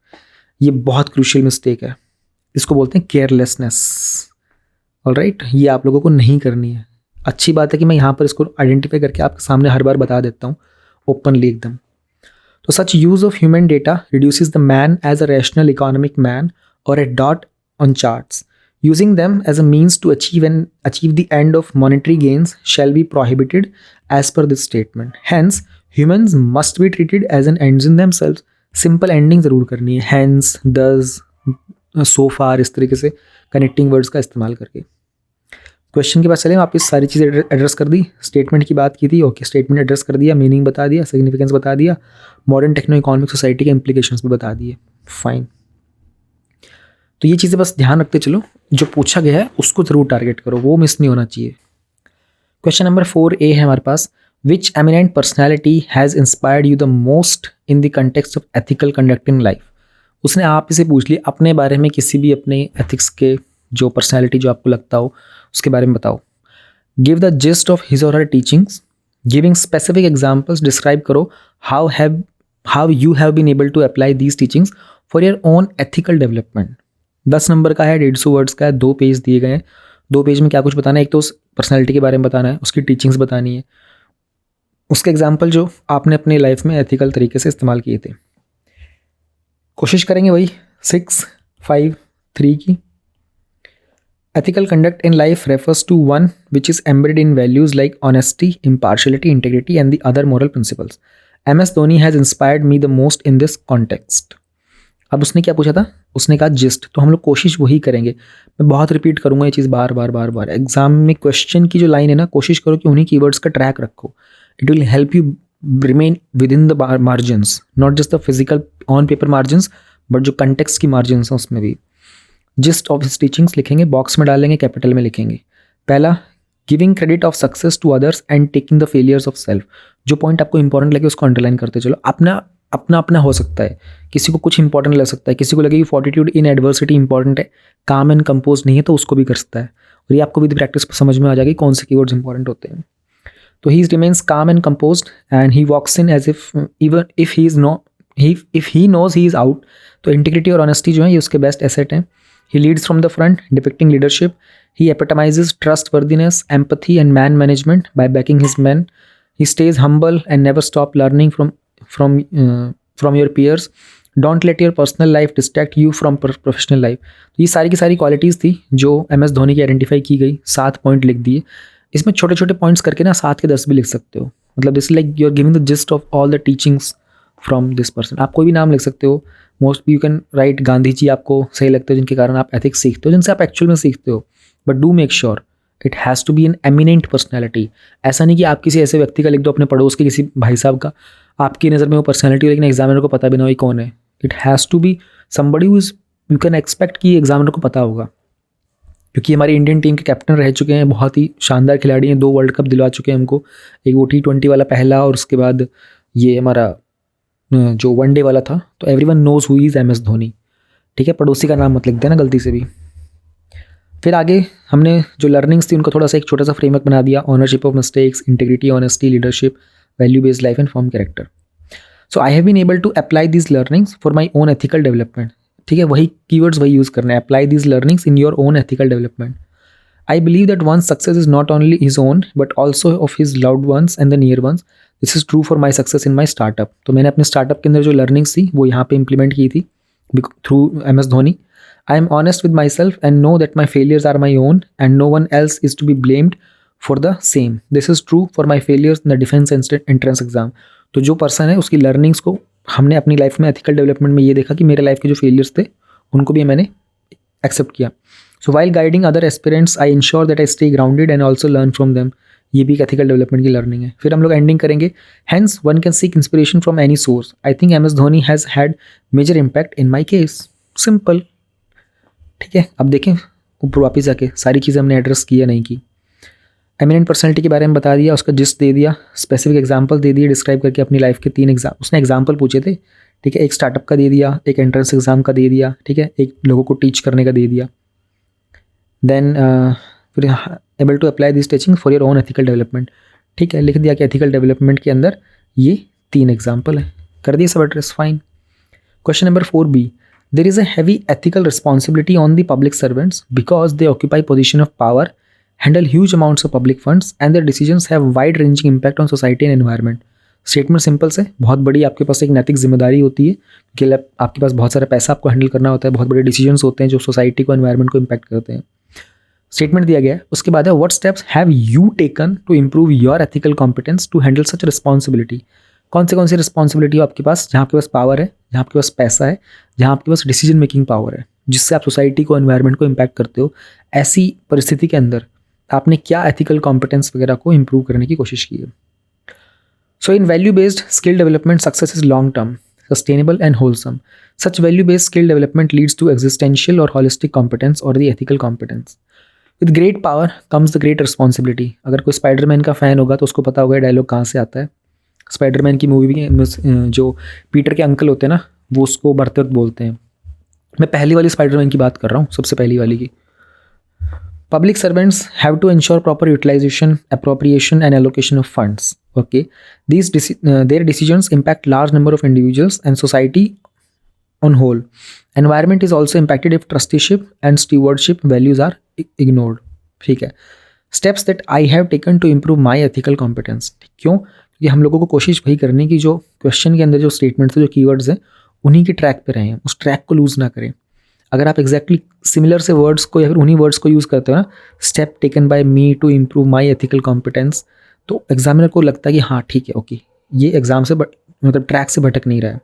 ये बहुत क्रूशियल मिस्टेक है, इसको बोलते हैं केयरलेसनेस। ऑलराइट, ये आप लोगों को नहीं करनी है। अच्छी बात है कि मैं यहाँ पर इसको आइडेंटिफाई करके आपके सामने हर बार बता देता हूँ ओपनली एकदम। तो such use of human data reduces the man as a rational economic man और a dot on charts. Using them as a means to achieve the end of monetary gains shall be prohibited as per this statement. Hence, humans must be treated as an ends in themselves. Simple ending ज़रूर करनी है, hence, thus, so far, इस तरीके से connecting words का इस्तेमाल करके। Question के पास चलें, आप इस सारी चीज़ें एड्रेस कर दी। स्टेटमेंट की बात की थी, ओके, स्टेटमेंट एड्रेस कर दिया, मीनिंग बता दिया, सिग्निफिकेंस बता दिया, मॉडर्न टेक्नो इकोनॉमिक सोसाइटी के इम्प्लीकेशंस भी बता दिए। फाइन, तो ये चीज़ें बस ध्यान रखते चलो, जो पूछा गया है उसको ज़रूर टारगेट करो, वो मिस नहीं होना चाहिए। क्वेश्चन नंबर 4A है हमारे पास, which eminent personality has inspired you the most in the context of ethical conduct in life. उसने आप इसे पूछ लिया, अपने बारे में किसी भी अपने एथिक्स के जो पर्सनैलिटी जो आपको लगता हो उसके बारे में बताओ। Give the gist of his और her teachings, giving specific examples, describe करो how you have been able to apply these teachings for your own ethical development. 10 number का है, 150 वर्ड्स का है, 2 पेज दिए गए हैं। 2 पेज में क्या कुछ बताना है, एक तो उस पर्सनैलिटी के बारे में बताना है, उसकी टीचिंग्स बतानी है, उसके एग्जाम्पल जो आपने अपनी लाइफ में एथिकल तरीके से इस्तेमाल किए थे। कोशिश करेंगे वही 6, 5, 3 की। Ethical conduct in life refers to one which is embedded in values like honesty, impartiality, integrity and the other moral principles. MS Dhoni has inspired me the most in this context. अब उसने क्या पूछा था, उसने कहा जिस्ट, तो हम लोग कोशिश वही करेंगे। मैं बहुत रिपीट करूंगा ये चीज़ बार बार। एग्जाम में क्वेश्चन की जो लाइन है ना, कोशिश करो कि उन्हीं कीवर्ड्स का ट्रैक रखो। It will help you remain within the margins, not just the physical on paper margins, but जो कंटेक्स्ट की मार्जिन्स हैं उसमें भी। जिस्ट ऑफ हिज टीचिंग्स लिखेंगे, बॉक्स में डालेंगे, कैपिटल में लिखेंगे। पहला, giving credit of success to others and taking the failures of self. जो पॉइंट आपको इंपॉर्टेंट लगे उसको अंडरलाइन करते चलो। अपना हो सकता है, किसी को कुछ इंपॉर्टेंट लग सकता है, किसी को लगे कि फॉर्टिट्यूड इन एडवर्सिटी इंपॉर्टेंट है, काम एंड कंपोज नहीं है, तो उसको भी कर सकता है। और ये आपको विद प्रैक्टिस समझ में आ जाएगी कौन से कीवर्ड्स इंपॉर्टेंट होते हैं। तो he remains calm and composed and he walks in as if even if he knows he is out. तो इंटीग्रिटी और ऑनेस्टी जो है ये उसके बेस्ट एसेट हैं। He leads from the front, depicting leadership. He epitomises trustworthiness, empathy and man management by backing his man. He stays humble and never stop learning from your peers. Don't let your personal life distract you from professional life. तो ये सारी की सारी qualities थी जो MS Dhoni की identify की गई। 7 पॉइंट लिख दिए। इसमें छोटे छोटे पॉइंट्स करके ना 7 के 10 भी लिख सकते हो। मतलब this like you are giving the gist of all the teachings from this person. आप कोई भी नाम लिख सकते हो। Most you can write Gandhi ji, आपको सही लगते हो, जिनके कारण आप एथिक्स सीखते हो, जिनसे आप एक्चुअल में सीखते हो। But do make sure it has to be an eminent personality. ऐसा नहीं कि आप किसी ऐसे व्यक्ति का लिख दो, अपने पड़ोस के किसी भाई साहब का, आपकी नज़र में वो पर्सनैलिटी, लेकिन एग्जामिनर को पता भी ना हो कौन है। It has to be somebody who is you can expect कि एग्जामिनर को पता होगा, क्योंकि हमारी इंडियन टीम के कैप्टन रह चुके हैं, बहुत ही शानदार खिलाड़ी हैं, 2 वर्ल्ड कप दिलवा चुके हैं हमको। एक वो T20 वाला पहला, और उसके बाद ये हमारा जो वनडे वाला था। तो everyone knows who is MS Dhoni. ठीक है, पड़ोसी का नाम मत लिख देना गलती से भी। फिर आगे हमने जो लर्निंग्स थी उनको थोड़ा सा एक छोटा सा फ्रेमवर्क बना दिया। Ownership of mistakes, integrity, honesty, leadership, value based life and form character. So I have been able to apply this learnings for my own ethical development. ठीक है, वही कीवर्ड्स वही यूज़ करना है, apply this learnings in your own ethical development. I believe that one's success is not only his own but also of his loved ones and the near ones. This is true for my success in my startup. तो मैंने अपने startup के अंदर जो learnings थी वो यहाँ पे इम्प्लीमेंट की थी through MS Dhoni. I am honest with myself and know that my failures are my own and no one else is to be blamed for the same. This is true for my failures in the defense entrance exam. तो जो person है उसकी learnings को हमने अपनी life में ethical development में ये देखा कि मेरे लाइफ के जो फेलियर्स थे उनको भी मैंने एक्सेप्ट किया. So while guiding other aspirants, I ensure that I stay grounded and also learn from them. ये भी एक एथिकल डेवलपमेंट की लर्निंग है. फिर हम लोग एंडिंग करेंगे. Hence, one can seek inspiration from any source. I think MS Dhoni has had major impact in my case. Simple. ठीक है, अब देखें ऊपर वापस जाके सारी चीज़ें हमने एड्रेस की या नहीं की. एमिनेंट पर्सनैलिटी के बारे में बता दिया, उसका जिस्ट दे दिया, स्पेसिफिक एग्जाम्पल दे दिए डिस्क्राइब करके अपनी लाइफ के 3 एग्जाम. उसने एग्जाम्पल पूछे थे. ठीक है, एक स्टार्टअप का दे दिया, एक एंट्रेंस एग्जाम का दे दिया. ठीक है, एक लोगों को टीच करने का दे दिया. देन फिर able to apply this teaching for your own ethical development. ठीक है, लिख दिया कि एथिकल डेवलपमेंट के अंदर ये 3 एग्जाम्पल है. कर दिए सब address. Fine. Question number 4B. There is a heavy ethical responsibility on the public servants because they occupy position of power, handle huge amounts of public funds and their decisions have wide ranging impact on society and environment. Statement simple से, बहुत बड़ी आपके पास एक नैतिक जिम्मेदारी होती है कि आपके पास बहुत सारा पैसा आपको हैंडल करना होता है, बहुत बड़े डिसीजंस होते हैं जो सोसाइटी को, एनवायरमेंट को इम्पैक्ट करते हैं. स्टेटमेंट दिया गया है. उसके बाद है what steps have you taken to improve your ethical competence to handle such responsibility. कौन सी रिस्पॉन्सिबिलिटी हो आपके पास, जहाँ आपके पास पावर है, जहाँ आपके पास पैसा है, जहाँ आपके पास डिसीजन मेकिंग पावर है, जिससे आप सोसाइटी को, एनवायरमेंट को इम्पैक्ट करते हो. ऐसी परिस्थिति के अंदर आपने क्या एथिकल कॉम्पिटेंस वगैरह को इम्प्रूव करने की कोशिश की है. So in value based skill development success is long term, sustainable and wholesome. Such value-based skill development leads to existential or holistic competence or the ethical competence. With great power comes the great responsibility. अगर कोई Spiderman का fan होगा तो उसको पता होगा dialogue कहाँ से आता है. स्पाइडरमैन की मूवी में जो पीटर के अंकल होते हैं ना, वो उसको मरते वक्त बोलते हैं. मैं पहली वाली स्पाइडरमैन की बात कर रहा हूँ, सबसे पहली वाली की. Public servants have to ensure proper utilization, appropriation and allocation of funds. Okay, their decisions impact large number of individuals and society on whole. Environment is also impacted if trusteeship and stewardship values are ignored. ठीक है. Steps that I have taken to improve my ethical competence. क्यों? क्योंकि हम लोगों को कोशिश वही करनी कि जो क्वेश्चन के अंदर जो स्टेटमेंट्स है, जो कीवर्ड्स हैं, उन्हीं की ट्रैक पे रहें, उस ट्रैक को लूज़ ना करें. अगर आप एग्जैक्टली सिमिलर से वर्ड्स को या फिर उन्हीं वर्ड्स को यूज़ करते हो ना, step taken by me to improve my ethical competence, तो एग्जामिनर को लगता है कि हाँ ठीक है, ओके, ये एग्जाम से मतलब ट्रैक से भटक नहीं रहा है.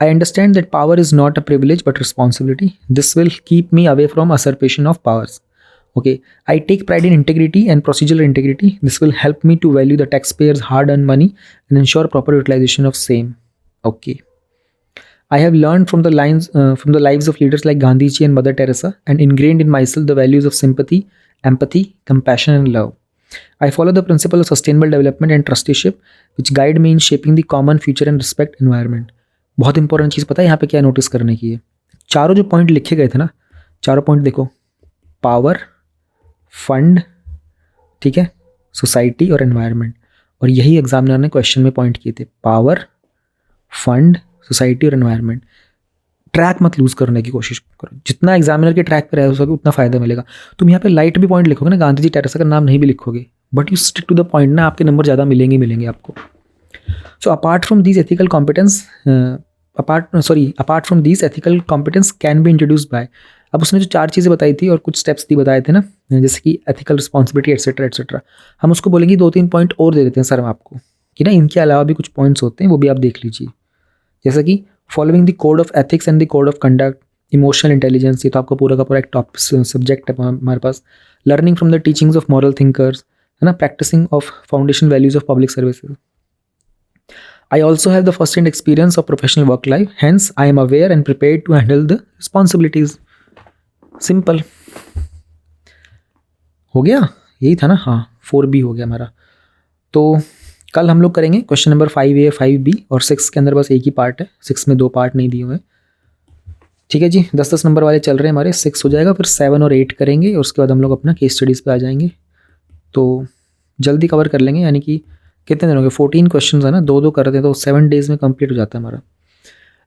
I understand that power is not a privilege but responsibility. This will keep me away from usurpation of powers. Okay, I take pride in integrity and procedural integrity. This will help me to value the taxpayers' hard-earned money and ensure proper utilization of same. Okay. I have learned from the lives of leaders like Gandhi ji and Mother Teresa and ingrained in myself the values of sympathy, empathy, compassion and love. I follow the principle of sustainable development and trusteeship which guide me in shaping the common future and respect environment. बहुत important चीज़ पता है यहाँ पे क्या notice करने की है. चारों जो पॉइंट लिखे गए थे ना, चारों पॉइंट देखो, पावर, फंड, ठीक है, सोसाइटी और एनवायरनमेंट, और यही एग्जामिनर ने क्वेश्चन में पॉइंट किए थे. पावर, फंड, सोसाइटी और एनवायरनमेंट. ट्रैक मत लूज़ करने की कोशिश करो. जितना एग्जामिनर के ट्रैक पे रह सके उतना फ़ायदा मिलेगा. तुम यहाँ पे लाइट भी पॉइंट लिखोगे ना, गांधी जी, टेरेसा का नाम नहीं भी लिखोगे, but you stick to the point ना, आपके नंबर ज़्यादा मिलेंगे आपको. So apart from these ethical competence can be introduce by. अब उसने जो 4 चीज़ें बताई थी और कुछ स्टेप्स भी बताए थे ना, जैसे कि एथिकल रिस्पॉन्सिबिलिटी एटसेट्रा एटसेट्रा, हम उसको बोलेंगे 2-3 पॉइंट और दे देते हैं सर हम आपको, कि ना इनके अलावा भी कुछ पॉइंट्स होते हैं, वो भी आप देख लीजिए. जैसा कि following the code of ethics and the code of conduct, emotional intelligence, ये तो आपका पूरा का पूरा एक टॉप सब्जेक्ट है हमारे पास. Learning from the teachings of moral thinkers, है ना, practising of foundation values of public services. I also have the first-hand experience of professional work life, hence I am aware and prepared to handle the responsibilities. Simple हो गया, यही था ना. हाँ, 4B हो गया हमारा. तो कल हम लोग करेंगे क्वेश्चन नंबर 5A, 5B और 6 के अंदर बस एक ही पार्ट है, 6 में 2 पार्ट नहीं दिए हुए. ठीक है जी, 10-10 नंबर वाले चल रहे हैं हमारे. 6 हो जाएगा, फिर 7 और 8 करेंगे और उसके बाद हम लोग अपना केस स्टडीज़ पे आ जाएंगे. तो जल्दी कवर कर लेंगे, यानी कि कितने दिन हो गए, 14 क्वेश्चन है ना, 2-2 कर रहे हैं तो 7 डेज़ में कंप्लीट हो जाता है हमारा।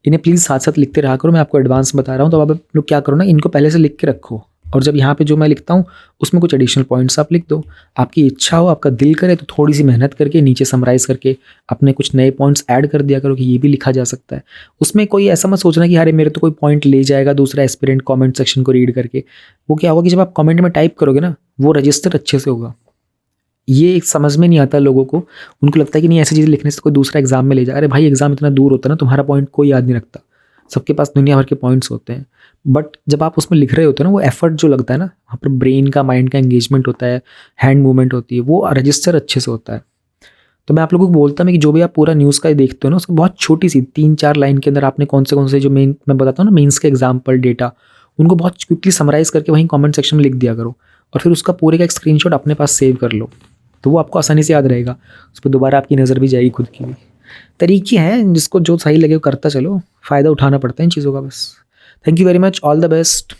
इन्हें प्लीज़ साथ साथ लिखते रहा करो, मैं आपको एडवांस बता रहा हूँ। तो अब आप लोग क्या करो ना, इनको पहले से लिख के रखो, और जब यहाँ पे जो मैं लिखता हूँ उसमें कुछ एडिशनल पॉइंट्स आप लिख दो। आपकी इच्छा हो, आपका दिल करे तो थोड़ी सी मेहनत करके नीचे समराइज़ करके अपने कुछ नए पॉइंट्स ऐड कर दिया करो कि ये भी लिखा जा सकता है। उसमें कोई ऐसा मत सोचना कि अरे मेरे तो कोई पॉइंट ले जाएगा दूसरा एस्पिरेंट कमेंट सेक्शन को रीड करके। वो क्या होगा कि जब आप कमेंट में टाइप करोगे ना, वो रजिस्टर अच्छे से होगा। ये समझ में नहीं आता लोगों को, उनको लगता है कि नहीं ऐसी चीज़ें लिखने से कोई दूसरा एग्जाम में ले जाए। अरे भाई एग्जाम इतना दूर होता है ना, तुम्हारा पॉइंट कोई याद नहीं रखता, सबके पास दुनिया भर के पॉइंट्स होते हैं। बट जब आप उसमें लिख रहे होते हो ना, वो एफर्ट जो लगता है ना, वहाँ पर ब्रेन का माइंड का एंगेजमेंट होता है, हैंड मूवमेंट होती है, वो रजिस्टर अच्छे से होता है। तो मैं आप लोगों को बोलता हूँ कि जो भी आप पूरा न्यूज़ का देखते हो ना, उसको बहुत छोटी सी 3-4 लाइन के अंदर आपने कौन से जो मेन मैं बताता हूँ ना मेंस के एग्जाम्पल डेटा, उनको बहुत क्विकली समराइज़ करके वहीं कमेंट सेक्शन में लिख दिया करो, और फिर उसका पूरे का एक स्क्रीनशॉट अपने पास सेव कर लो, तो वो आपको आसानी से याद रहेगा। उस पर दोबारा आपकी नज़र भी जाएगी खुद की भी। तरीके हैं, जिसको जो सही लगे वो करता चलो, फ़ायदा उठाना पड़ता है इन चीज़ों का बस। Thank you very much, all the best.